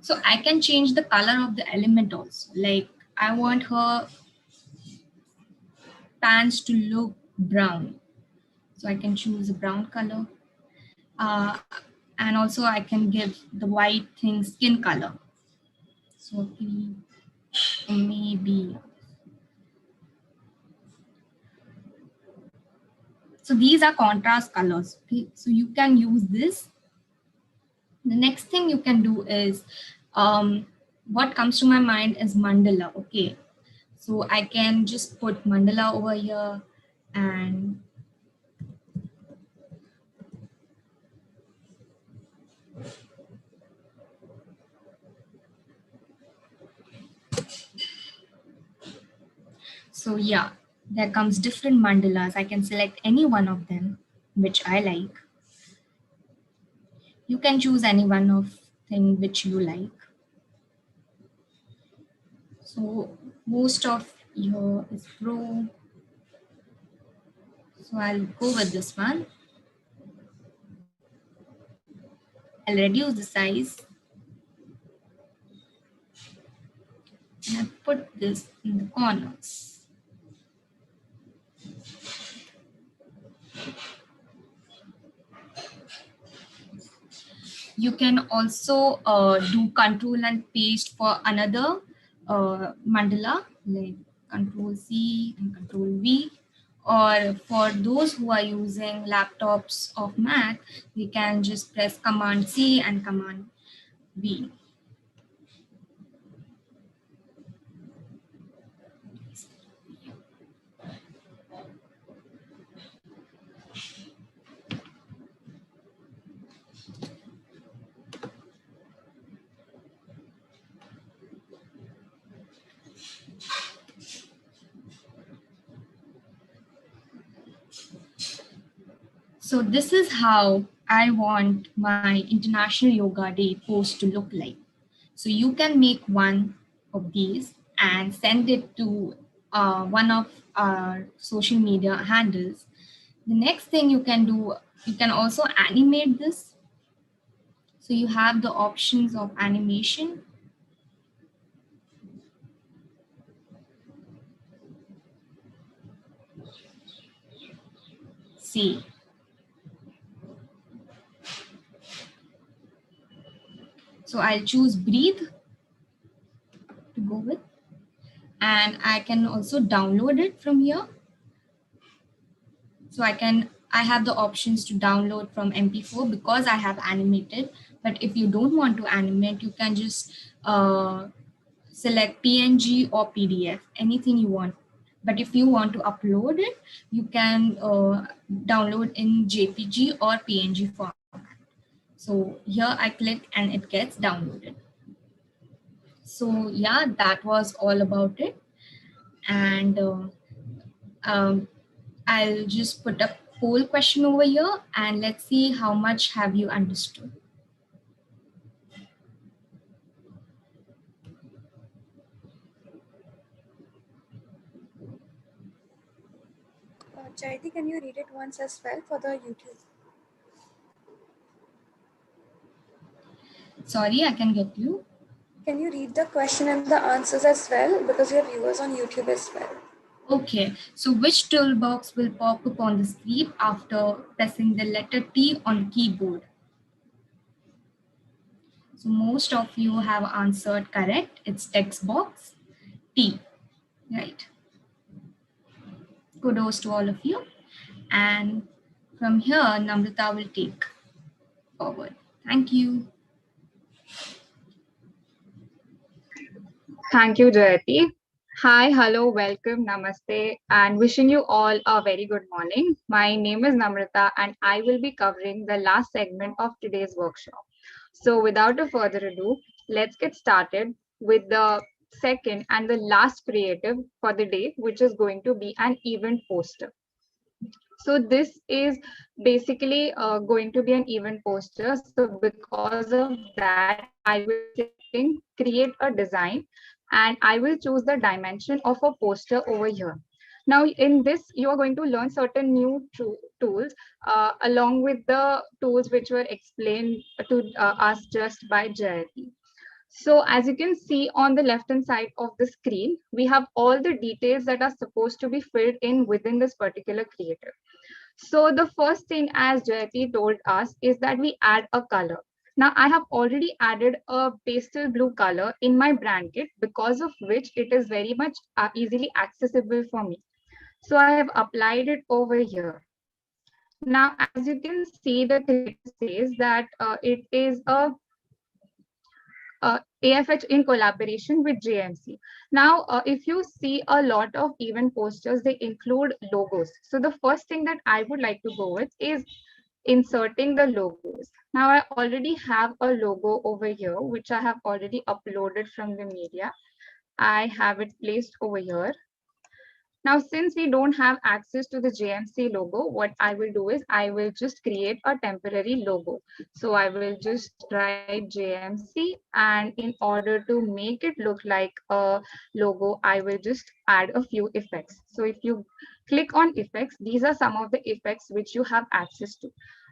So I can change the color of the element also. Like I want her pants to look brown. So I can choose a brown color. And also I can give the white thing skin color. So maybe. So these are contrast colors. Okay? So you can use this. The next thing you can do is, what comes to my mind is mandala. Okay. So I can just put mandala over here and so yeah, there comes different mandalas. I can select any one of them, which I like. You can choose any one of thing which you like. So most of your is pro. So I'll go with this one. I'll reduce the size and I put this in the corners. You can also do control and paste for another mandala, like control C and control V. Or for those who are using laptops of Mac, we can just press Command C and Command V. So this is how I want my International Yoga Day post to look like. So you can make one of these and send it to one of our social media handles. The next thing you can do, you can also animate this. So you have the options of animation. See. So I'll choose breathe to go with. And I can also download it from here. So I have the options to download from MP4 because I have animated. But if you don't want to animate, you can just select PNG or PDF, anything you want. But if you want to upload it, you can download in JPG or PNG format. So here I click and it gets downloaded. So yeah, that was all about it. And I'll just put a poll question over here and let's see how much have you understood. Jaiti, can you read it once as well for the YouTube? Sorry, I can get you. Can you read the question and the answers as well? Because we have viewers on YouTube as well. Okay, so which toolbox will pop up on the screen after pressing the letter T on the keyboard? So most of you have answered correct. It's text box T, right? Kudos to all of you. And from here, Namrata will take forward. Thank you. Thank you, Jayati. Hi, hello, welcome, namaste, and wishing you all a very good morning. My name is Namrata, and I will be covering the last segment of today's workshop. So, without a further ado, let's get started with the second and the last creative for the day, which is going to be an event poster. So this is basically going to be an event poster. So because of that, I will be selecting create a design and I will choose the dimension of a poster over here. Now in this, you are going to learn certain new tools along with the tools which were explained to us just by Jayati. So as you can see on the left hand side of the screen, we have all the details that are supposed to be filled in within this particular creative. So the first thing, as Jayati told us, is that we add a color. Now I have already added a pastel blue color in my brand kit, because of which it is very much easily accessible for me. So I have applied it over here. Now, as you can see, the creative says that it is a AFH in collaboration with JMC. Now, if you see a lot of event posters, they include logos. So the first thing that I would like to go with is inserting the logos. Now, I already have a logo over here, which I have already uploaded from the media. I have it placed over here. Now, since we don't have access to the JMC logo, what I will do is I will just create a temporary logo. So I will just write JMC, and in order to make it look like a logo, I will just add a few effects. So if you click on effects, these are some of the effects which you have access to.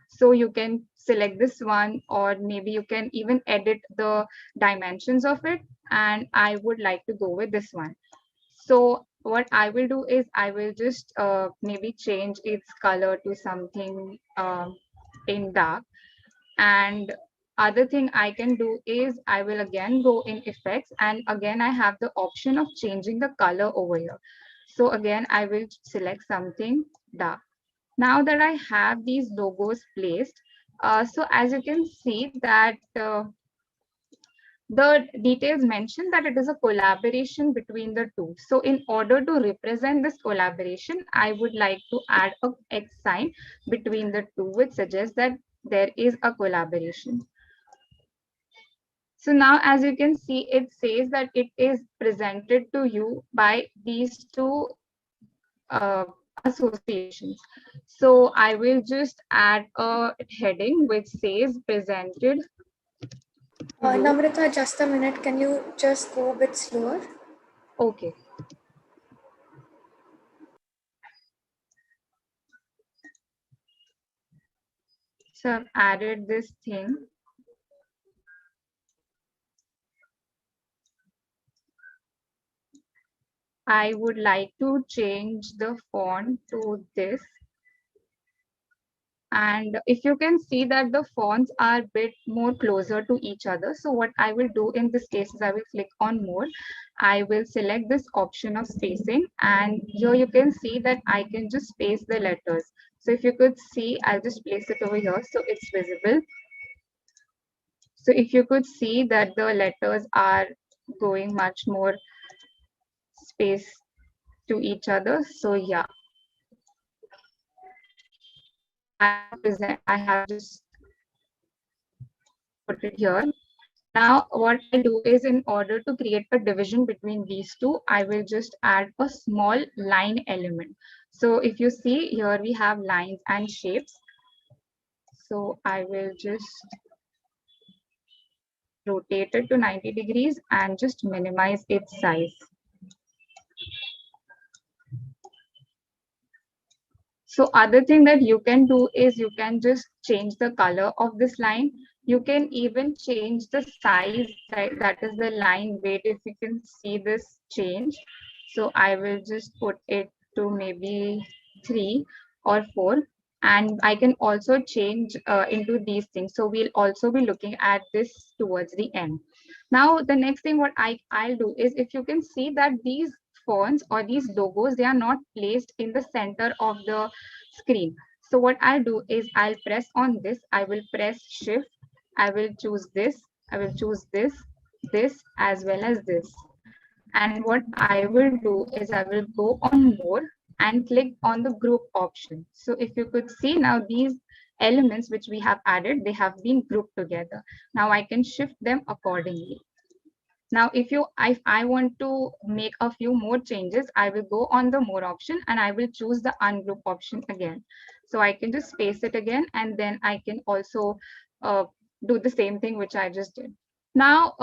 So you can select this one, or maybe you can even edit the dimensions of it. And I would like to go with this one. So what I will do is I will just maybe change its color to something in dark. And other thing I can do is I will again go in effects, and again I have the option of changing the color over here. So again, I will select something dark. Now that I have these logos placed, so as you can see that the details mention that it is a collaboration between the two. So in order to represent this collaboration, I would like to add a X sign between the two, which suggests that there is a collaboration. So now, as you can see, it says that it is presented to you by these two associations. So I will just add a heading which says presented. Namrata, just a minute. Can you just go a bit slower? Okay. So I've added this thing. I would like to change the font to this. And if you can see that the fonts are a bit more closer to each other. So what I will do in this case is I will click on more. I will select this option of spacing, and here you can see that I can just space the letters. So if you could see, I'll just place it over here so it's visible. So if you could see that the letters are going much more space to each other. So yeah, I have just put it here. Now what I'll do is, in order to create a division between these two, I will just add a small line element. So if you see here, we have lines and shapes. So I will just rotate it to 90 degrees and just minimize its size. So other thing that you can do is you can just change the color of this line. You can even change the size, that is the line weight, if you can see this change. So I will just put it to maybe 3 or 4. And I can also change into these things. So we'll also be looking at this towards the end. Now, the next thing what I'll do is, if you can see that these fonts or these logos, they are not placed in the center of the screen. So what I'll do is I'll press on this. I will press shift. I will choose this. I will choose this as well as this. And what I will do is I will go on more and click on the group option. So if you could see now, these elements which we have added, they have been grouped together. Now I can shift them accordingly. Now, if I want to make a few more changes, I will go on the more option and I will choose the ungroup option again. So I can just space it again, and then I can also do the same thing which I just did. Now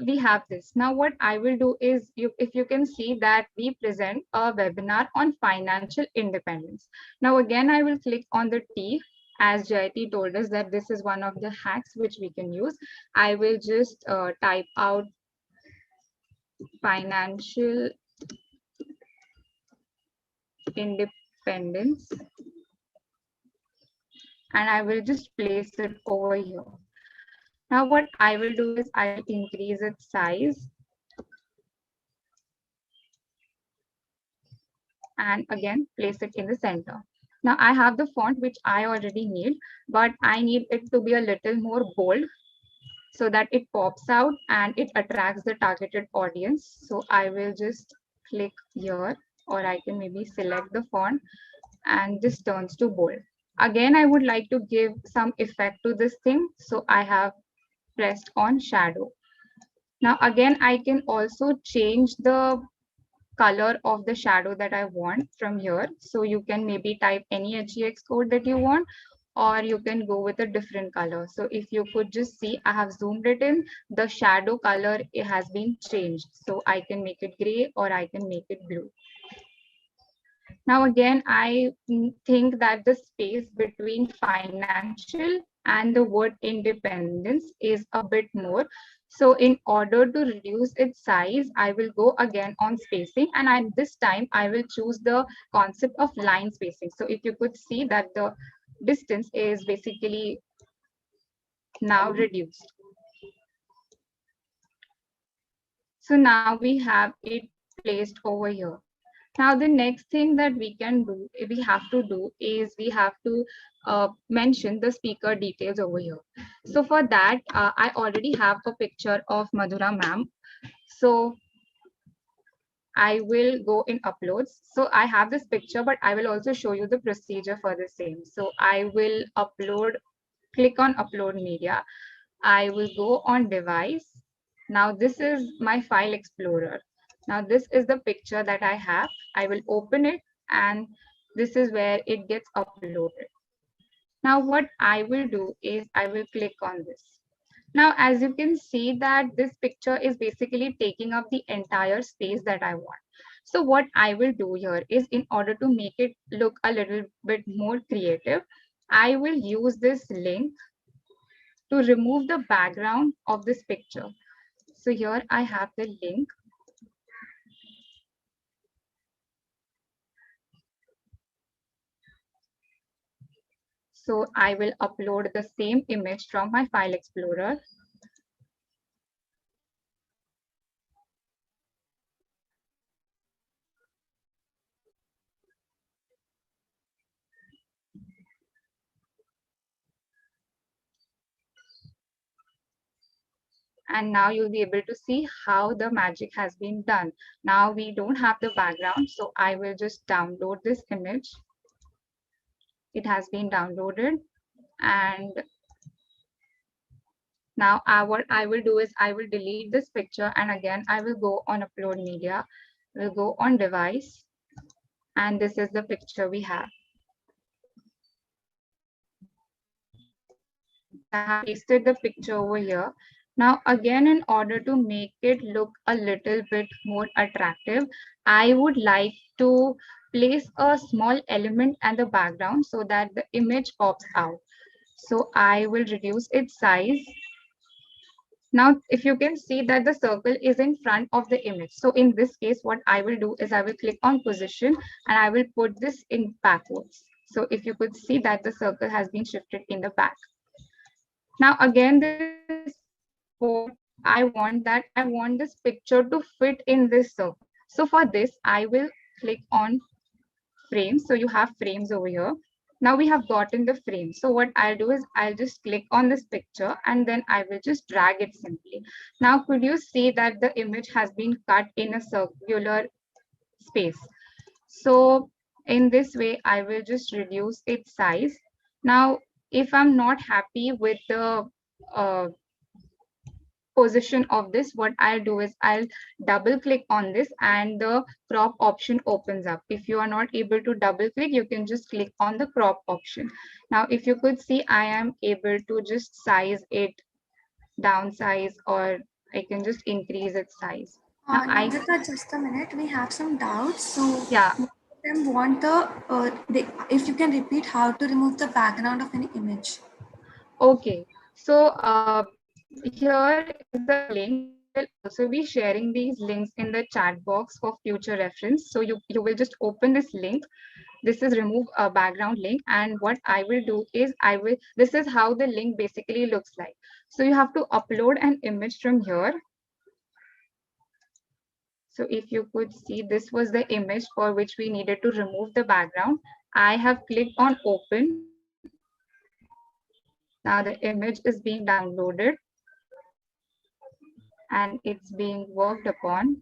we have this. Now what I will do is, if you can see that we present a webinar on financial independence. Now again, I will click on the T, as Jayati told us that this is one of the hacks which we can use. I will just type out financial independence, and I will just place it over here. Now what I will do is I will increase its size, and again place it in the center. Now I have the font which I already need, but I need it to be a little more bold so that it pops out and it attracts the targeted audience. So I will just click here, or I can maybe select the font, and this turns to bold. Again, I would like to give some effect to this thing. So I have pressed on shadow. Now again, I can also change the color of the shadow that I want from here. So you can maybe type any HEX code that you want, or you can go with a different color. So if you could just see, I have zoomed it in, the shadow color, it has been changed. So I can make it gray or I can make it blue. Now again, I think that the space between financial and the word independence is a bit more. So in order to reduce its size, I will go again on spacing, and this time I will choose the concept of line spacing. So if you could see that the distance is basically now reduced. So now we have it placed over here. Now, the next thing that we have to do is we have to mention the speaker details over here. So for that, I already have a picture of Madhura ma'am. So I will go in uploads. So I have this picture, but I will also show you the procedure for the same. So I will click on upload media. I will go on device. Now this is my file explorer. Now this is the picture that I have. I will open it and this is where it gets uploaded. Now what I will do is I will click on this. Now as you can see that this picture is basically taking up the entire space that I want. So what I will do here is, in order to make it look a little bit more creative, I will use this link to remove the background of this picture. So here I have the link. So I will upload the same image from my file explorer. And now you'll be able to see how the magic has been done. Now we don't have the background, so I will just download this image. It has been downloaded. And now what I will do is I will delete this picture, and again I will go on upload media. We'll go on device, and this is the picture we have. I have pasted the picture over here. Now again, in order to make it look a little bit more attractive, I would like to place a small element at the background so that the image pops out. So I will reduce its size. Now, if you can see that the circle is in front of the image. So in this case, what I will do is I will click on position and I will put this in backwards. So if you could see that the circle has been shifted in the back. Now again, this what I want, that I want this picture to fit in this circle. So for this, I will click on frames. So you have frames over here. Now we have gotten the frame. So what I'll do is I'll just click on this picture and then I will just drag it simply. Now could you see that the image has been cut in a circular space? So in this way, I will just reduce its size. Now, if I'm not happy with the position of this, what I'll do is I'll double click on this and the crop option opens up. If you are not able to double click, you can just click on the crop option. Now, if you could see, I am able to just size it, downsize, or I can just increase its size. Now, Namrata, just a minute. We have some doubts. So, yeah. most of them want if you can repeat how to remove the background of any image. Okay, so here is the link. I will also be sharing these links in the chat box for future reference. So you will just open this link. This is remove a background link, and what I will do is this is how the link basically looks like. So you have to upload an image from here. So if you could see, this was the image for which we needed to remove the background. I have clicked on open. Now the image is being downloaded and it's being worked upon.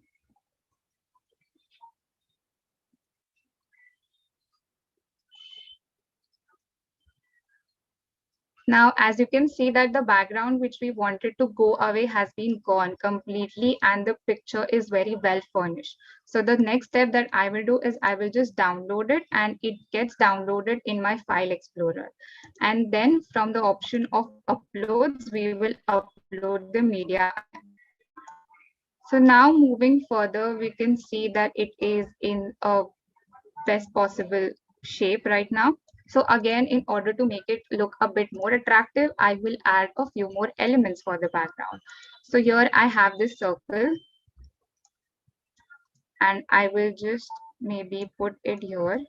Now, as you can see that the background which we wanted to go away has been gone completely and the picture is very well furnished. So the next step that I will do is I will just download it and it gets downloaded in my file explorer. And then from the option of uploads, we will upload the media again. So now moving further, we can see that it is in a best possible shape right now. So again, in order to make it look a bit more attractive, I will add a few more elements for the background. So here I have this circle and I will just maybe put it here,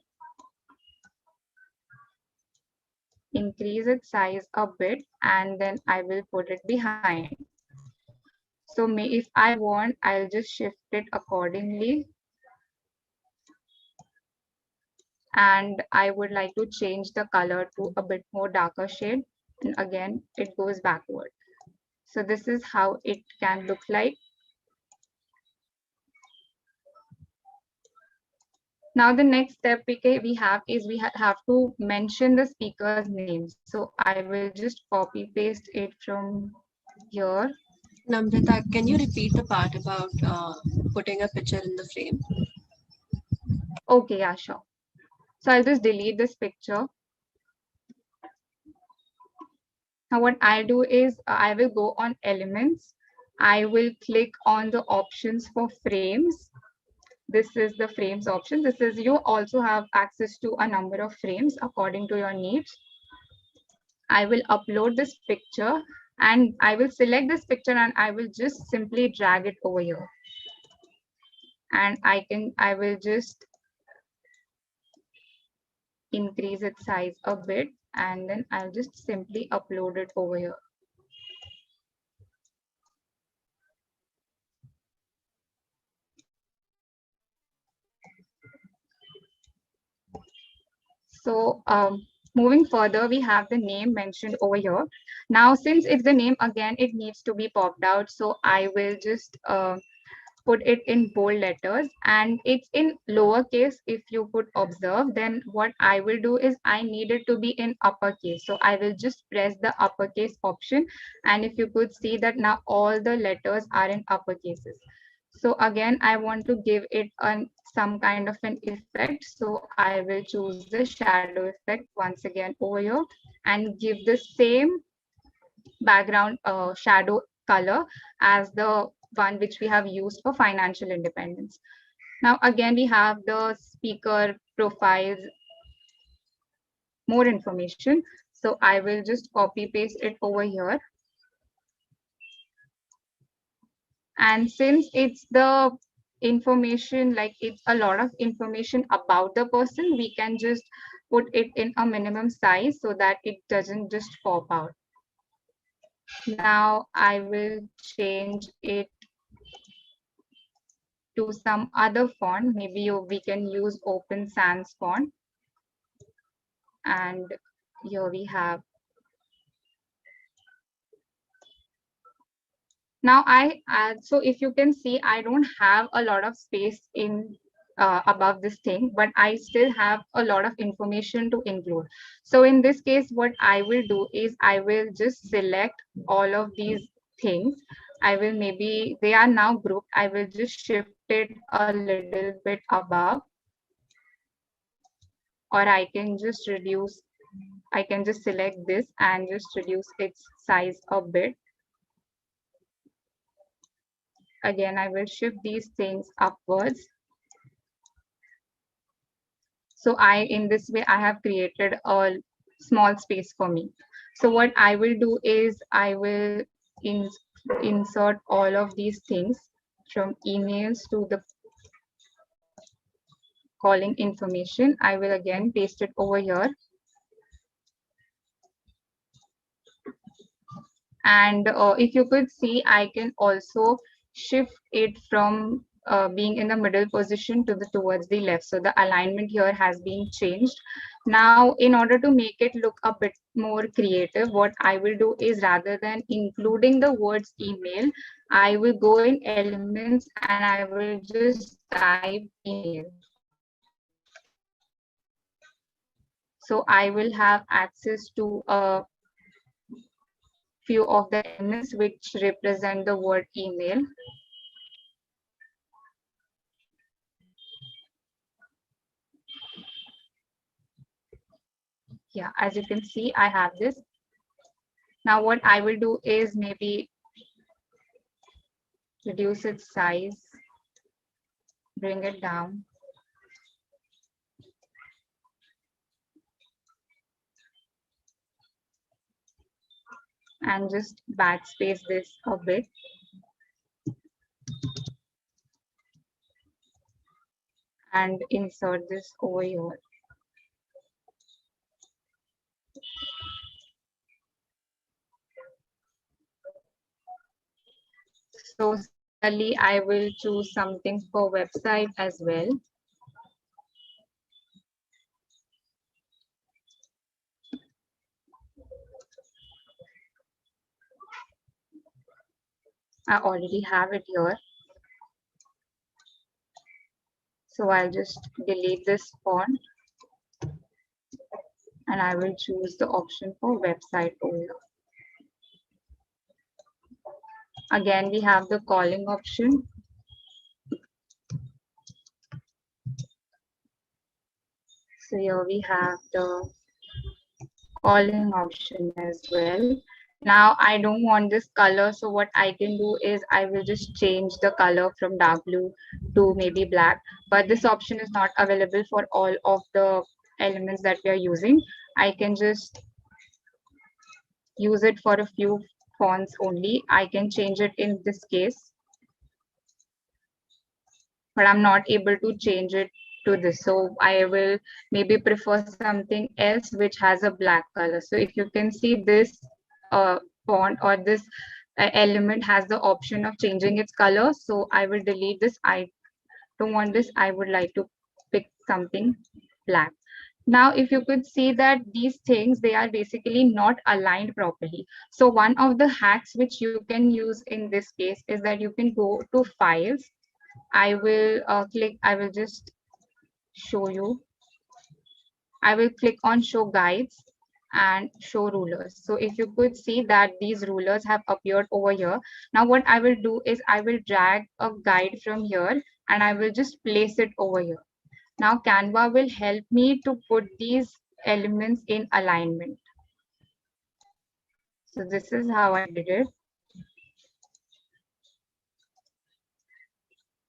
increase its size a bit, and then I will put it behind. So if I want, I'll just shift it accordingly. And I would like to change the color to a bit more darker shade. And again, it goes backward. So this is how it can look like. Now the next step we have is we have to mention the speaker's name. So I will just copy paste it from here. Namrata, can you repeat the part about putting a picture in the frame? Okay, yeah, sure. So I'll just delete this picture. Now what I do is I will go on elements. I will click on the options for frames. This is the frames option. This is you also have access to a number of frames according to your needs. I will upload this picture and I will select this picture and I will just simply drag it over here. And I will just increase its size a bit and then I'll just simply upload it over here. So moving further, we have the name mentioned over here. Now, since it's the name again, it needs to be popped out. So I will just put it in bold letters and it's in lowercase. If you could observe, then what I will do is I need it to be in uppercase. So I will just press the uppercase option. And if you could see that now all the letters are in uppercases. So again, I want to give it some kind of an effect. So I will choose the shadow effect once again over here and give the same background shadow color as the one which we have used for financial independence. Now, again, we have the speaker profiles, more information. So I will just copy paste it over here. And since it's the information, like it's a lot of information about the person, we can just put it in a minimum size so that it doesn't just pop out. Now I will change it to some other font. Maybe we can use Open Sans font. And here we have. Now so if you can see, I don't have a lot of space in above this thing, but I still have a lot of information to include. So in this case, what I will do is I will just select all of these things. I will maybe, they are now grouped. I will just shift it a little bit above, or I can just reduce, I can just select this and just reduce its size a bit. Again, I will shift these things upwards. So in this way, I have created a small space for me. So what I will do is I will insert all of these things from emails to the calling information. I will again paste it over here. And if you could see, I can also shift it from being in the middle position to towards the left. So the alignment here has been changed. Now, in order to make it look a bit more creative, what I will do is rather than including the words email, I will go in elements and I will just type email. So I will have access to a few of the elements which represent the word email. Yeah, as you can see, I have this. Now what I will do is maybe reduce its size, bring it down. And just backspace this a bit. And insert this over here. So similarly, I will choose something for website as well. I already have it here. So I'll just delete this font and I will choose the option for website over here. Again, we have the calling option. So here we have the calling option as well. Now I don't want this color, so what I can do is I will just change the color from dark blue to maybe black, but this option is not available for all of the elements that we are using. I can just use it for a few fonts only. I can change it in this case, but I'm not able to change it to this. So I will maybe prefer something else which has a black color. So if you can see this font or this element has the option of changing its color. So I will delete this. I don't want this. I would like to pick something black. Now, if you could see that these things, they are basically not aligned properly. So one of the hacks which you can use in this case is that you can go to files. I will I will just show you. I will click on show guides and show rulers. So if you could see that these rulers have appeared over here. Now what I will do is I will drag a guide from here and I will just place it over here. Now Canva will help me to put these elements in alignment. So this is how I did it.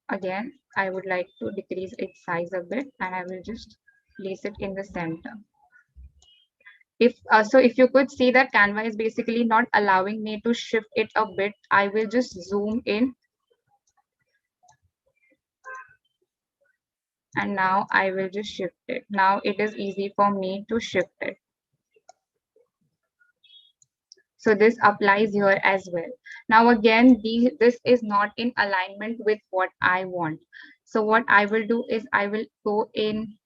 Again, I would like to decrease its size a bit and I will just place it in the center. If you could see that Canva is basically not allowing me to shift it a bit, I will just zoom in. And now I will just shift it. Now it is easy for me to shift it. So this applies here as well. Now again, this is not in alignment with what I want. So what I will do is I will go in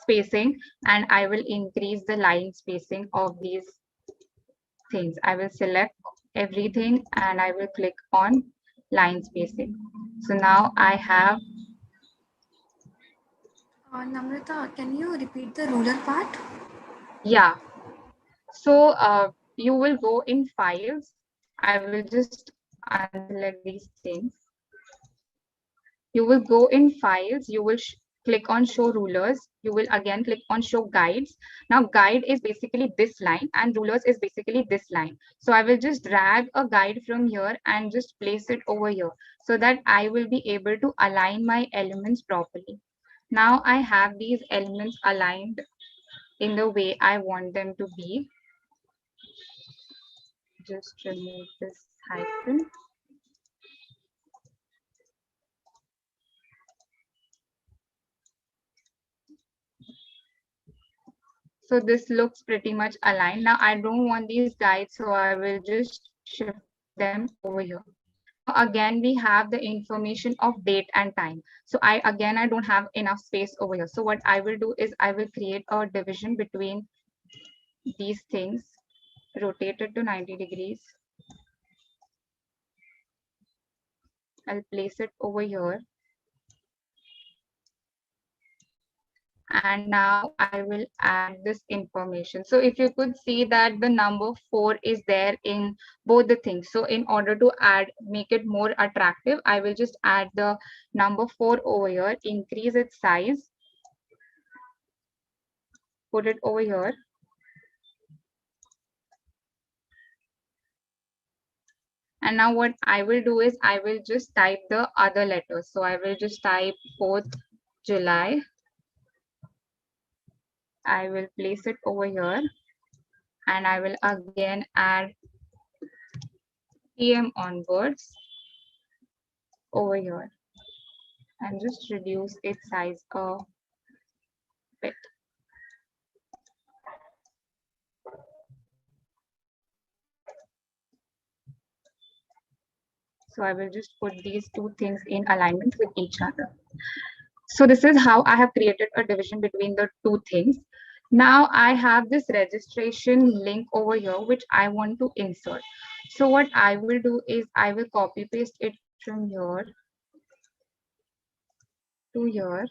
spacing and I will increase the line spacing of these things. I will select everything and I will click on line spacing. So now I have. Namrata, can you repeat the ruler part? Yeah. So you will go in files. I will just unselect these things. You will go in files. You will click on show rulers. You will again click on show guides. Now guide is basically this line and rulers is basically this line. So I will just drag a guide from here and just place it over here so that I will be able to align my elements properly. Now I have these elements aligned in the way I want them to be. Just remove this hyphen. So this looks pretty much aligned. Now I don't want these guides, so I will just shift them over here. Now again, we have the information of date and time. So I don't have enough space over here. So what I will do is I will create a division between these things, rotate it to 90 degrees. I'll place it over here. And now I will add this information. So if you could see that the number 4 is there in both the things. So in order to make it more attractive, I will just add the number 4 over here, increase its size, put it over here. And now what I will do is I will just type the other letters. So I will just type 4th July. I will place it over here, and I will again add PM onwards over here and just reduce its size a bit. So I will just put these two things in alignment with each other. So this is how I have created a division between the two things. Now I have this registration link over here, which I want to insert. So what I will do is I will copy paste it from here to here,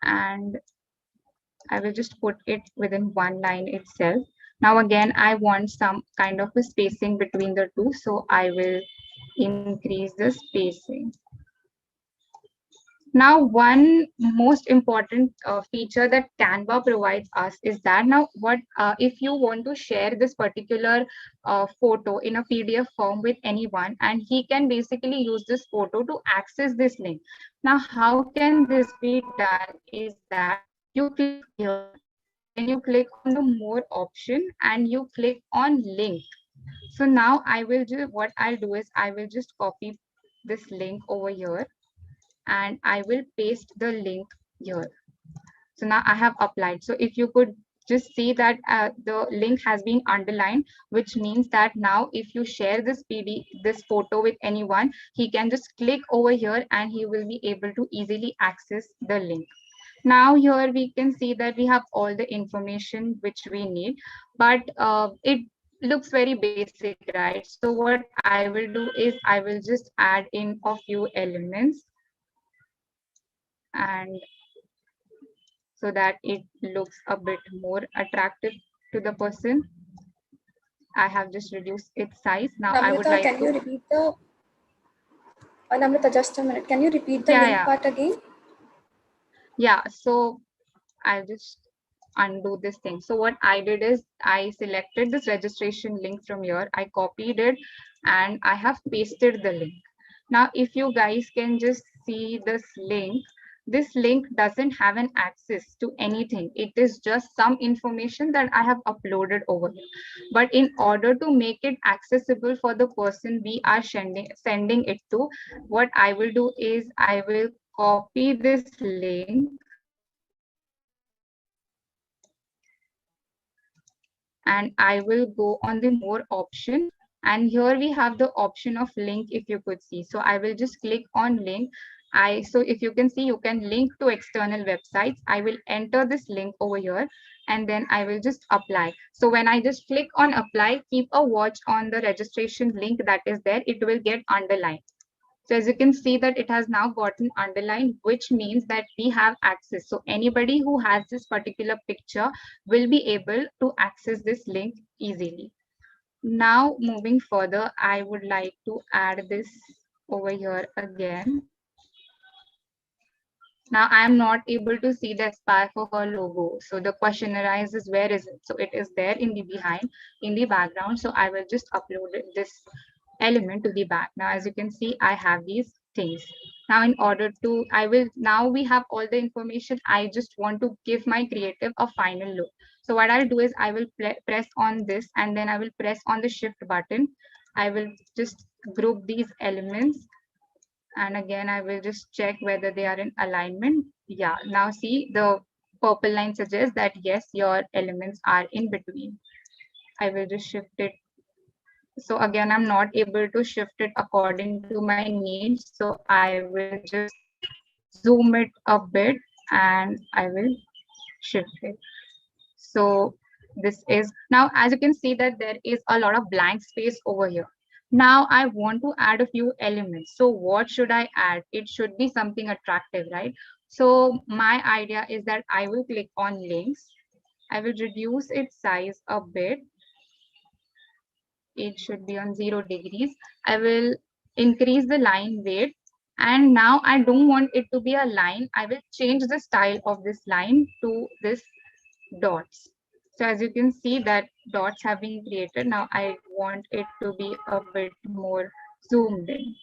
and I will just put it within one line itself. Now again, I want some kind of a spacing between the two, so I will increase the spacing. Now, one most important feature that Canva provides us is that now if you want to share this particular photo in a PDF form with anyone, and he can basically use this photo to access this link. Now, how can this be done is that you click here, then you click on the more option and you click on link. So now what I'll do is I will just copy this link over here, and I will paste the link here. So now I have applied. So if you could just see that the link has been underlined, which means that now if you share this photo with anyone, he can just click over here and he will be able to easily access the link. Now here we can see that we have all the information which we need, but it looks very basic, right? So what I will do is I will just add in a few elements, and so that it looks a bit more attractive to the person. I have just reduced its size. Now I would like can you repeat the Namrata, just a minute. Can you repeat the link part again? Yeah, so I'll just undo this thing. So what I did is I selected this registration link from here, I copied it, and I have pasted the link. Now, if you guys can just see this link doesn't have an access to anything. It is just some information that I have uploaded over here. But in order to make it accessible for the person we are sending it to, what I will do is I will copy this link and I will go on the more option, and here we have the option of link, if you could see. So I will just click on link. So if you can see, you can link to external websites. I will enter this link over here and then I will just apply. So when I just click on apply, keep a watch on the registration link that is there. It will get underlined. So as you can see that it has now gotten underlined, which means that we have access. So anybody who has this particular picture will be able to access this link easily. Now moving further, I would like to add this over here again. Now I am not able to see the Aspire for her logo. So the question arises, where is it? So it is there in the background. So I will just upload this element to the back. Now, as you can see, I have these things. Now, in order to, now we have all the information. I just want to give my creative a final look. So what I'll do is I will press on this and then I will press on the shift button. I will just group these elements. And again, I will just check whether they are in alignment. Yeah, now see the purple line suggests that yes, your elements are in between. I will just shift it. So again, I'm not able to shift it according to my needs. So I will just zoom it a bit and I will shift it. So this is now, as you can see that there is a lot of blank space over here. Now I want to add a few elements. So what should I add? It should be something attractive, right? So my idea is that I will click on links. I will reduce its size a bit. It should be on 0 degrees. I will increase the line weight. And now I don't want it to be a line. I will change the style of this line to this dots. So as you can see that dots have been created. Now I want it to be a bit more zoomed in.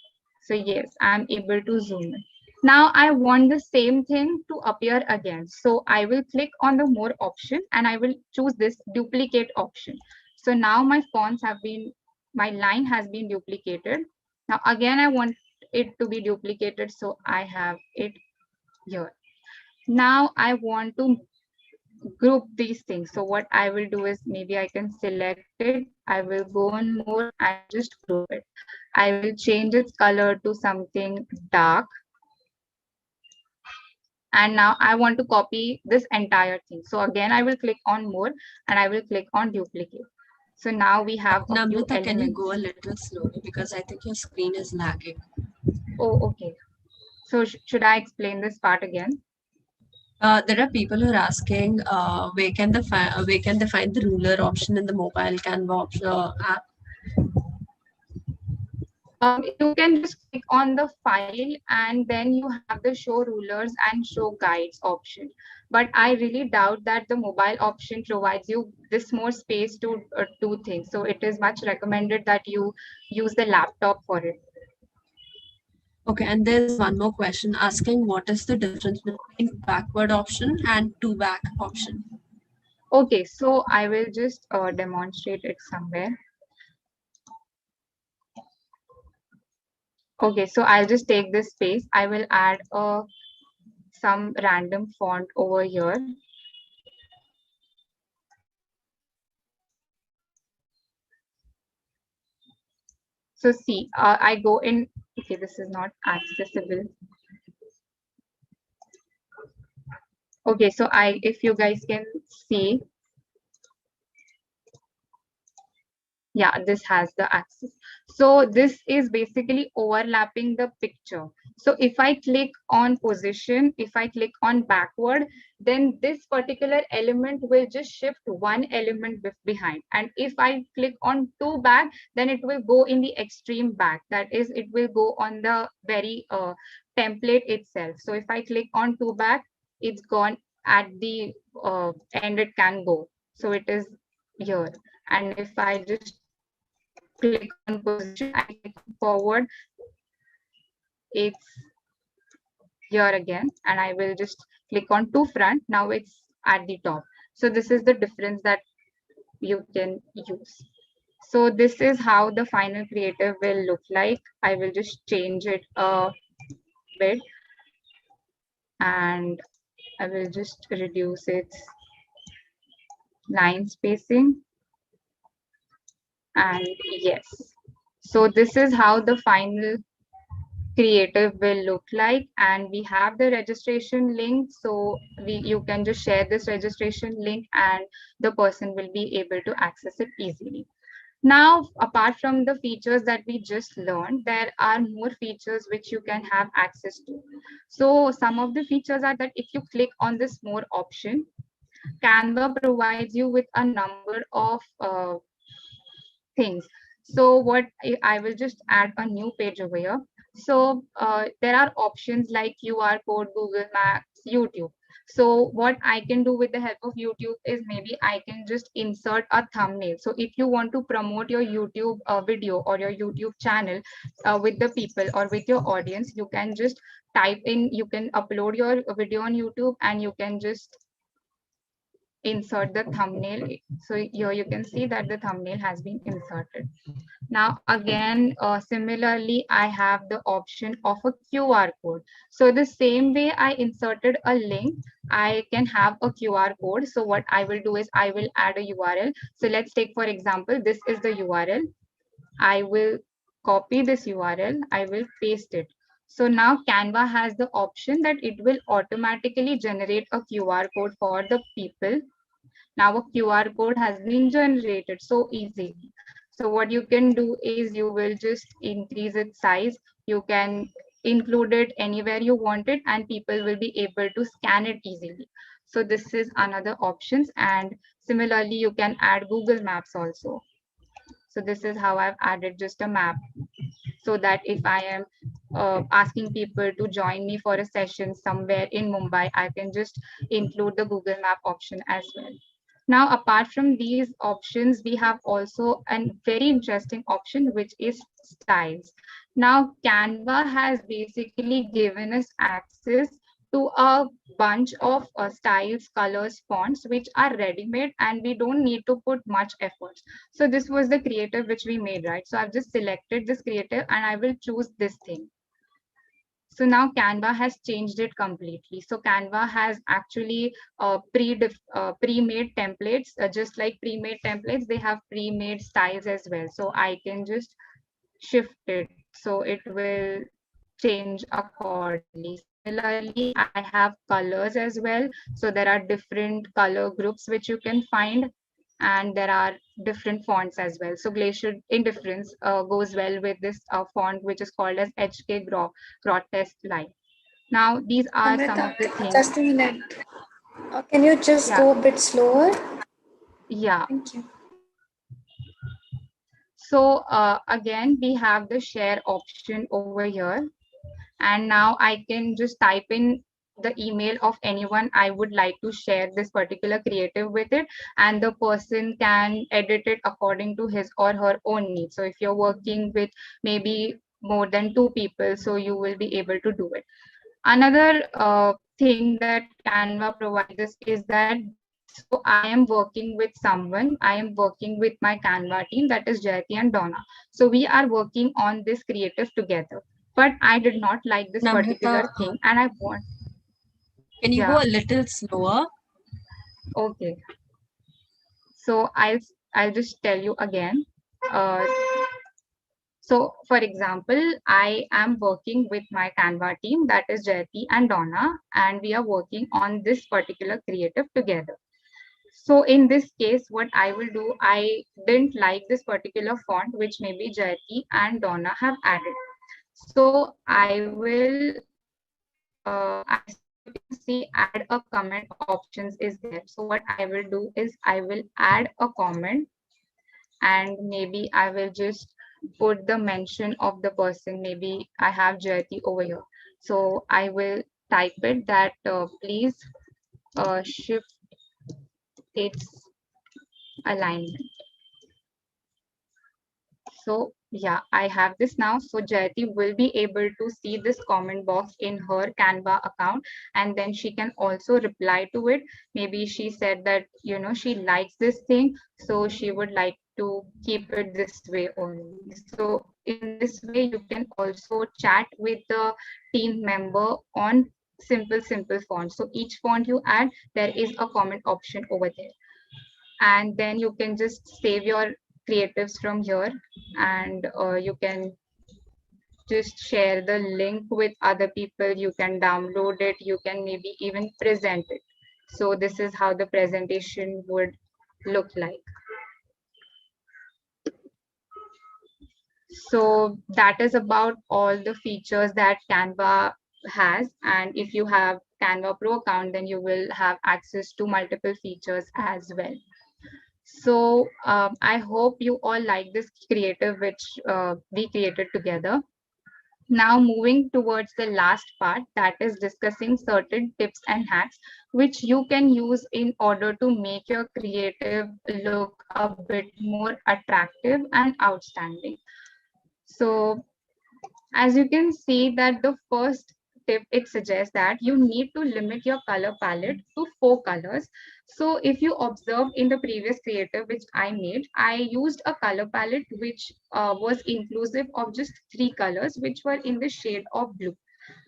So yes, I'm able to zoom in. Now I want the same thing to appear again. So I will click on the more option and I will choose this duplicate option. So now my fonts have been, my line has been duplicated. Now again, I want it to be duplicated. So I have it here. Now I want to group these things. So what I will do is maybe I can select it. I will go on more and just group it. I will change its color to something dark. And now I want to copy this entire thing. So again, I will click on more and I will click on duplicate. So now we have a few Namrata, can you elements. go a little slowly because I think your screen is lagging. Oh, okay. So should I explain this part again? There are people who are asking where can they find the ruler option in the mobile Canva option, app. You can just click on the file and then you have the show rulers and show guides option. But I really doubt that the mobile option provides you this more space to do things. So it is much recommended that you use the laptop for it. Okay, and there's one more question asking what is the difference between backward option and to back option? Okay, so I will just demonstrate it somewhere. Okay, so I'll just take this space. I will add some random font over here. So see, I go in, okay, this is not accessible. Okay, so if you guys can see, yeah, this has the access. So this is basically overlapping the picture. So if I click on position, if I click on backward, then this particular element will just shift one element behind. And if I click on to back, then it will go in the extreme back. That is, it will go on the very template itself. So if I click on to back, it's gone at the end it can go. So it is here. And if I just click on position, I click forward, it's here again, and I will just click on to front. Now it's at the top. So this is the difference that you can use. So this is how the final creative will look like. I will just change it a bit and I will just reduce its line spacing. And yes, so this is how the final creative will look like, and we have the registration link, so you can just share this registration link and the person will be able to access it easily. Now, apart from the features that we just learned, there are more features which you can have access to. So some of the features are that if you click on this more option, Canva provides you with a number of things. So what I will just add a new page over here. So there are options like QR code, Google Maps, YouTube. So what I can do with the help of YouTube is maybe I can just insert a thumbnail. So if you want to promote your YouTube video or your YouTube channel with the people or with your audience, you can just type in, you can upload your video on YouTube and you can just insert the thumbnail. So here you can see that the thumbnail has been inserted. Now again, similarly, I have the option of a QR code. So the same way I inserted a link, I can have a QR code. So what I will do is I will add a URL. So let's take, for example, this is the URL. I will copy this URL. I will paste it. So now Canva has the option that it will automatically generate a QR code for the people. Now a QR code has been generated so easily. So what you can do is you will just increase its size. You can include it anywhere you want it, and people will be able to scan it easily. So this is another options. And similarly, you can add Google Maps also. So this is how I've added just a map, so that if I am asking people to join me for a session somewhere in Mumbai, I can just include the Google Map option as well. Now, apart from these options, we have also a very interesting option, which is styles. Now, Canva has basically given us access to a bunch of styles, colors, fonts, which are ready-made, and we don't need to put much effort. So this was the creative which we made, right? So I've just selected this creative and I will choose this thing. So now Canva has changed it completely. So Canva has actually pre-made templates, just like pre-made templates, they have pre-made styles as well. So I can just shift it. So it will change accordingly. Similarly, I have colors as well. So there are different color groups which you can find, and there are different fonts as well. So Glacier Indifference goes well with this font, which is called as HK Grotesque Line. Now, these are some of the Namrata, things. just a minute. Can you just go a bit slower? Yeah. Thank you. So again, we have the share option over here. And now I can just type in the email of anyone I would like to share this particular creative with it, and the person can edit it according to his or her own needs. So if you're working with maybe more than 2 people, so you will be able to do it. Another thing that Canva provides us is that, so I am working with someone, I am working with my Canva team, that is Jayati and Donna. So we are working on this creative together, but I did not like this particular Namrata, thing and I want, can you yeah, go a little slower? okay. So I'll just tell you again. Uh, So for example, I am working with my Canva team, that is Jayati and Donna, and we are working on this particular creative together. So in this case, what I will do, I didn't like this particular font, which maybe Jayati and Donna have added. So I will, so you can see add a comment options is there. So what I will do is I will add a comment, and maybe I will just put the mention of the person. Maybe I have Jyoti over here. So I will type it that please shift its alignment. So yeah, I have this now. So Jayati will be able to see this comment box in her Canva account, and then she can also reply to it. Maybe she said that, you know, she likes this thing, so she would like to keep it this way only. So in this way, you can also chat with the team member on simple font. So each font you add, there is a comment option over there, and then you can just save your creatives from here, and you can just share the link with other people. You can download it, you can maybe even present it. So this is how the presentation would look like. So that is about all the features that Canva has, and if you have Canva Pro account, then you will have access to multiple features as well. So I hope you all like this creative which we created together. Now moving towards the last part, that is discussing certain tips and hacks which you can use in order to make your creative look a bit more attractive and outstanding. So as you can see that the first tip, it suggests that you need to limit your color palette to 4 colors. So if you observe in the previous creative which I made, I used a color palette which was inclusive of just 3 colors, which were in the shade of blue.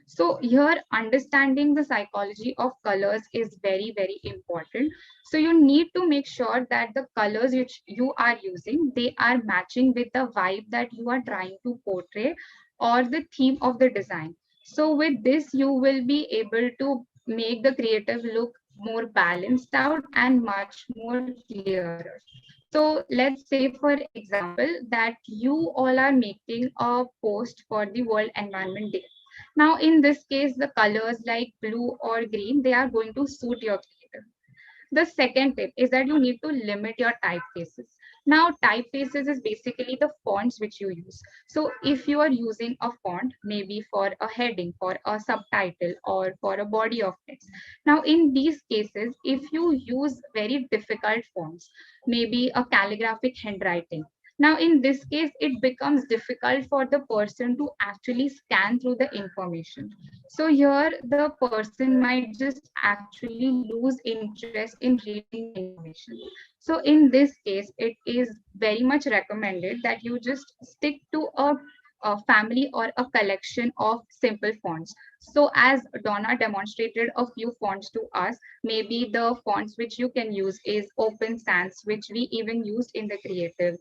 So here understanding the psychology of colors is very important. So you need to make sure that the colors which you are using, they are matching with the vibe that you are trying to portray or the theme of the design. So with this, you will be able to make the creative look more balanced out and much more clearer. So So let's say, for example, that you all are making a post for the World Environment Day. Now, in this case, the colors like blue or green, they are going to suit your creative. The second tip is that you need to limit your typefaces. Now, typefaces is basically the fonts which you use. So if you are using a font, maybe for a heading, for a subtitle, or for a body of text. Now, in these cases, if you use very difficult fonts, maybe a calligraphic handwriting, now, in this case, it becomes difficult for the person to actually scan through the information. So here, the person might just actually lose interest in reading the information. So in this case, it is very much recommended that you just stick to a family or a collection of simple fonts. So as Donna demonstrated a few fonts to us, maybe the fonts which you can use is Open Sans, which we even used in the creative,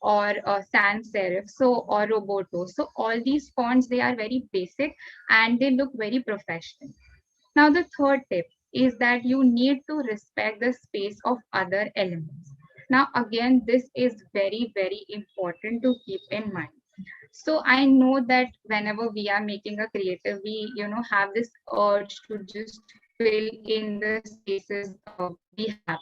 or sans serif, so or roboto. So all these fonts, they are very basic and they look very professional. Now the third tip is that you need to respect the space of other elements. Now again, this is very important to keep in mind. So I know that whenever we are making a creative, we have this urge to just fill in the spaces we have.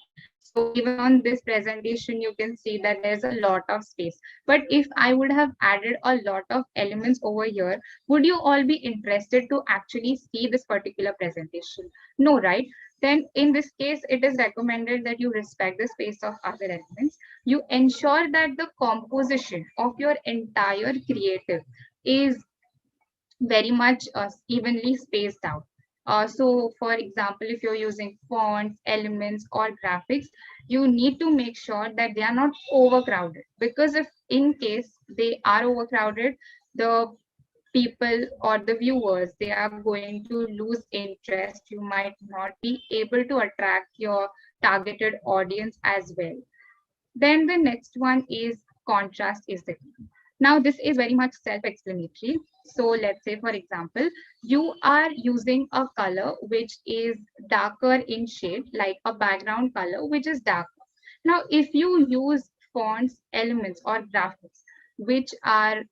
So even on this presentation, you can see that there's a lot of space. But if I would have added a lot of elements over here, would you all be interested to actually see this particular presentation? No, right? Then in this case, it is recommended that you respect the space of other elements. You ensure that the composition of your entire creative is very much evenly spaced out. So for example, if you're using fonts, elements, or graphics, you need to make sure that they are not overcrowded, because if in case they are overcrowded, the people or the viewers, they are going to lose interest. You might not be able to attract your targeted audience as well. Then the next one is contrast is the key. Now this is very much self-explanatory. So let's say, for example, you are using a color which is darker in shade, like a background color which is darker. Now if you use fonts, elements, or graphics which are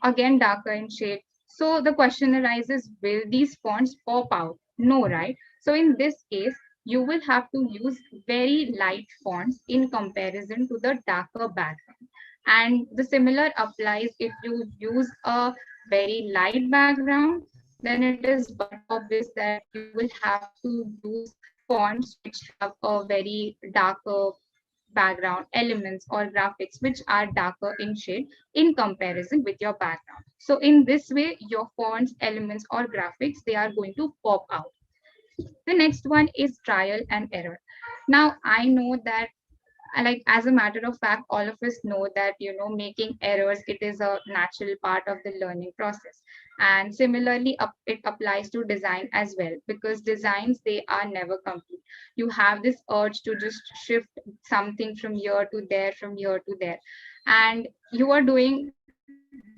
again darker in shade, so the question arises, will these fonts pop out? No, right? So in this case, you will have to use very light fonts in comparison to the darker background. And the similar applies if you use a very light background, then it is but obvious that you will have to use fonts which have a very darker background, elements, or graphics which are darker in shade in comparison with your background. So in this way, your fonts, elements, or graphics, they are going to pop out. The next one is trial and error. Now I know that, like, as a matter of fact, all of us know that making errors, it is a natural part of the learning process. And similarly, it applies to design as well, because designs, they are never complete. You have this urge to just shift something from here to there, from here to there, and you are doing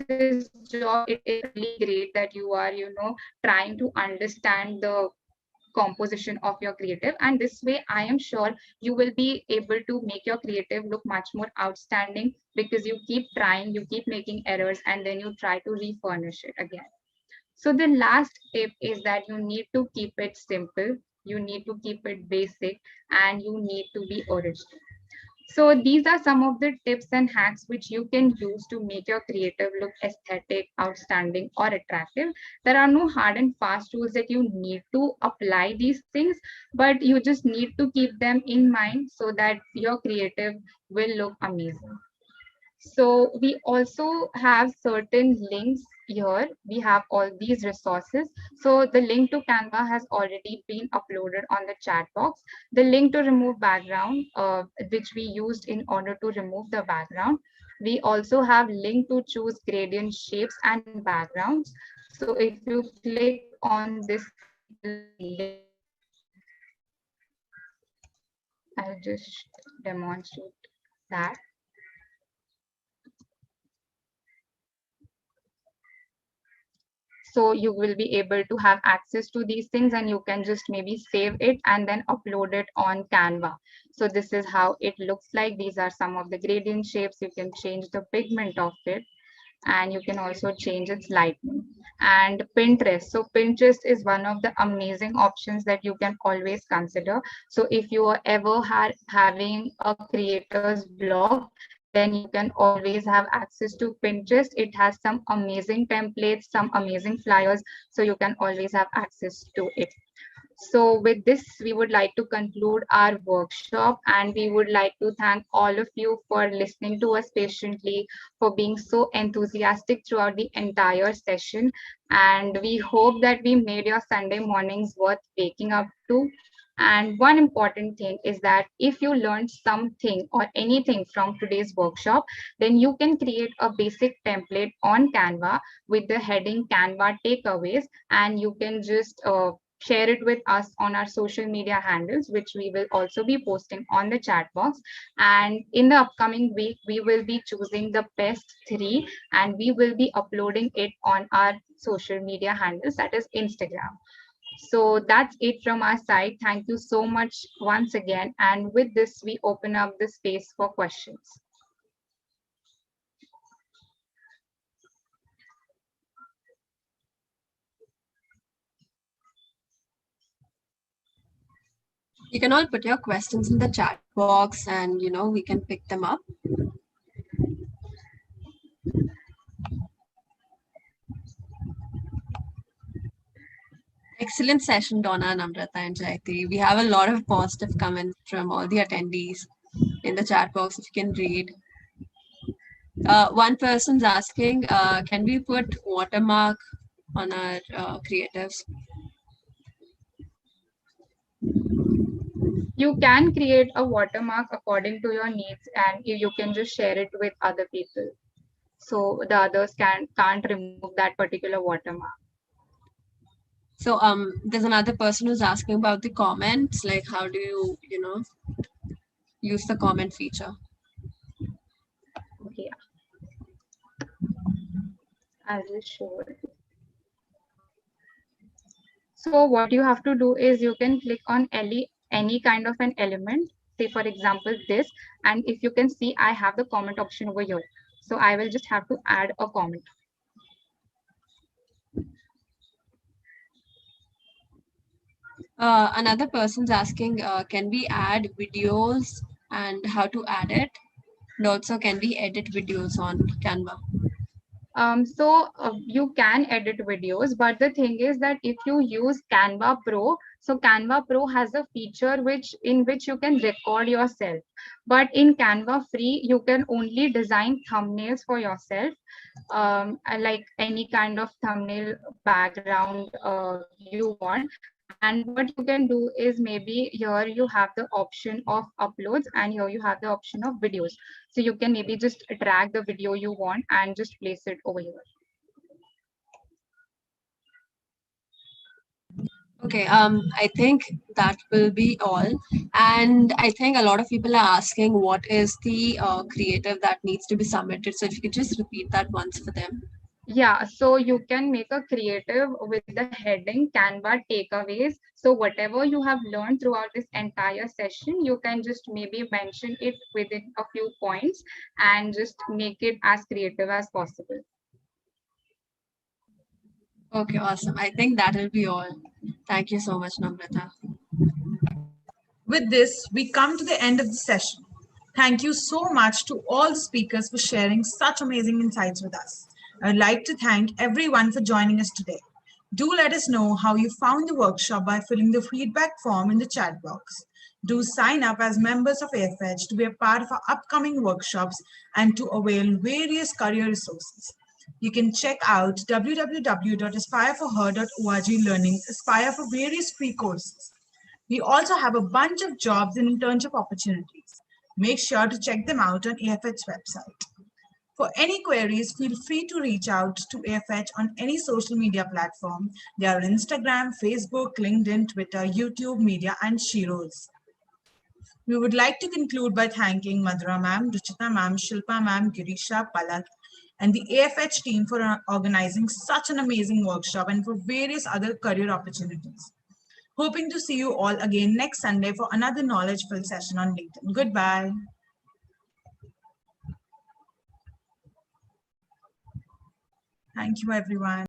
this job. It is really great that you are trying to understand the composition of your creative, and this way I am sure you will be able to make your creative look much more outstanding, because you keep trying, you keep making errors, and then you try to refurnish it again. So the last tip is that you need to keep it simple, you need to keep it basic, and you need to be original. So these are some of the tips and hacks which you can use to make your creative look aesthetic, outstanding, or attractive. There are no hard and fast rules that you need to apply these things, but you just need to keep them in mind so that your creative will look amazing. So we also have certain links here. We have all these resources. So the link to Canva has already been uploaded on the chat box. The link to remove background, which we used in order to remove the background. We also have link to choose gradient shapes and backgrounds. So if you click on this particular link, I'll just demonstrate that. So you will be able to have access to these things, and you can just maybe save it and then upload it on Canva. So this is how it looks like. These are some of the gradient shapes. You can change the pigment of it, and you can also change its lighting. And Pinterest. So Pinterest is one of the amazing options that you can always consider. So if you are ever having a creator's blog, then you can always have access to Pinterest. It has some amazing templates, some amazing flyers, so you can always have access to it. So with this, we would like to conclude our workshop, and we would like to thank all of you for listening to us patiently, for being so enthusiastic throughout the entire session. And we hope that we made your Sunday mornings worth waking up to. And one important thing is that if you learned something or anything from today's workshop, then you can create a basic template on Canva with the heading Canva takeaways, and you can just share it with us on our social media handles, which we will also be posting on the chat box. And in the upcoming week, we will be choosing the best 3, and we will be uploading it on our social media handles, that is Instagram. So that's it from our side. Thank you so much once again. And with this, we open up the space for questions. You can all put your questions in the chat box, and we can pick them up. Excellent session, Donna, Namrata, and Jayati. We have a lot of positive comments from all the attendees in the chat box, if you can read. One person's asking, can we put watermark on our creatives? You can create a watermark according to your needs, and you can just share it with other people, so the others can't remove that particular watermark. So there's another person who's asking about the comments, like how do you use the comment feature? Okay, I'll just show it. So what you have to do is you can click on any kind of an element, say for example this, and if you can see, I have the comment option over here. So I will just have to add a comment. Another person's asking, can we add videos and how to add it? And also, can we edit videos on Canva? So you can edit videos, but the thing is that if you use Canva Pro, so Canva Pro has a feature in which you can record yourself. But in Canva Free, you can only design thumbnails for yourself, like any kind of thumbnail background you want. And what you can do is maybe here you have the option of uploads, and here you have the option of videos. So you can maybe just drag the video you want and just place it over here. Okay, I think that will be all. And I think a lot of people are asking what is the creative that needs to be submitted. So if you could just repeat that once for them. Yeah, so you can make a creative with the heading Canva takeaways. So whatever you have learned throughout this entire session, you can just maybe mention it within a few points and just make it as creative as possible. Okay, awesome. I think that will be all. Thank you so much, Namrata. With this, we come to the end of the session. Thank you so much to all the speakers for sharing such amazing insights with us. I would like to thank everyone for joining us today. Do let us know how you found the workshop by filling the feedback form in the chat box. Do sign up as members of AFH to be a part of our upcoming workshops and to avail various career resources. You can check out www.aspireforher.org learning Aspire for various free courses. We also have a bunch of jobs and internship opportunities. Make sure to check them out on AFH's website. For any queries, feel free to reach out to AFH on any social media platform. They are on Instagram, Facebook, LinkedIn, Twitter, YouTube, Media, and Sheroes. We would like to conclude by thanking Madhura ma'am, Ruchita ma'am, Shilpa ma'am, Girisha, Palak, and the AFH team for organizing such an amazing workshop and for various other career opportunities. Hoping to see you all again next Sunday for another knowledge-filled session on LinkedIn. Goodbye. Thank you, everyone.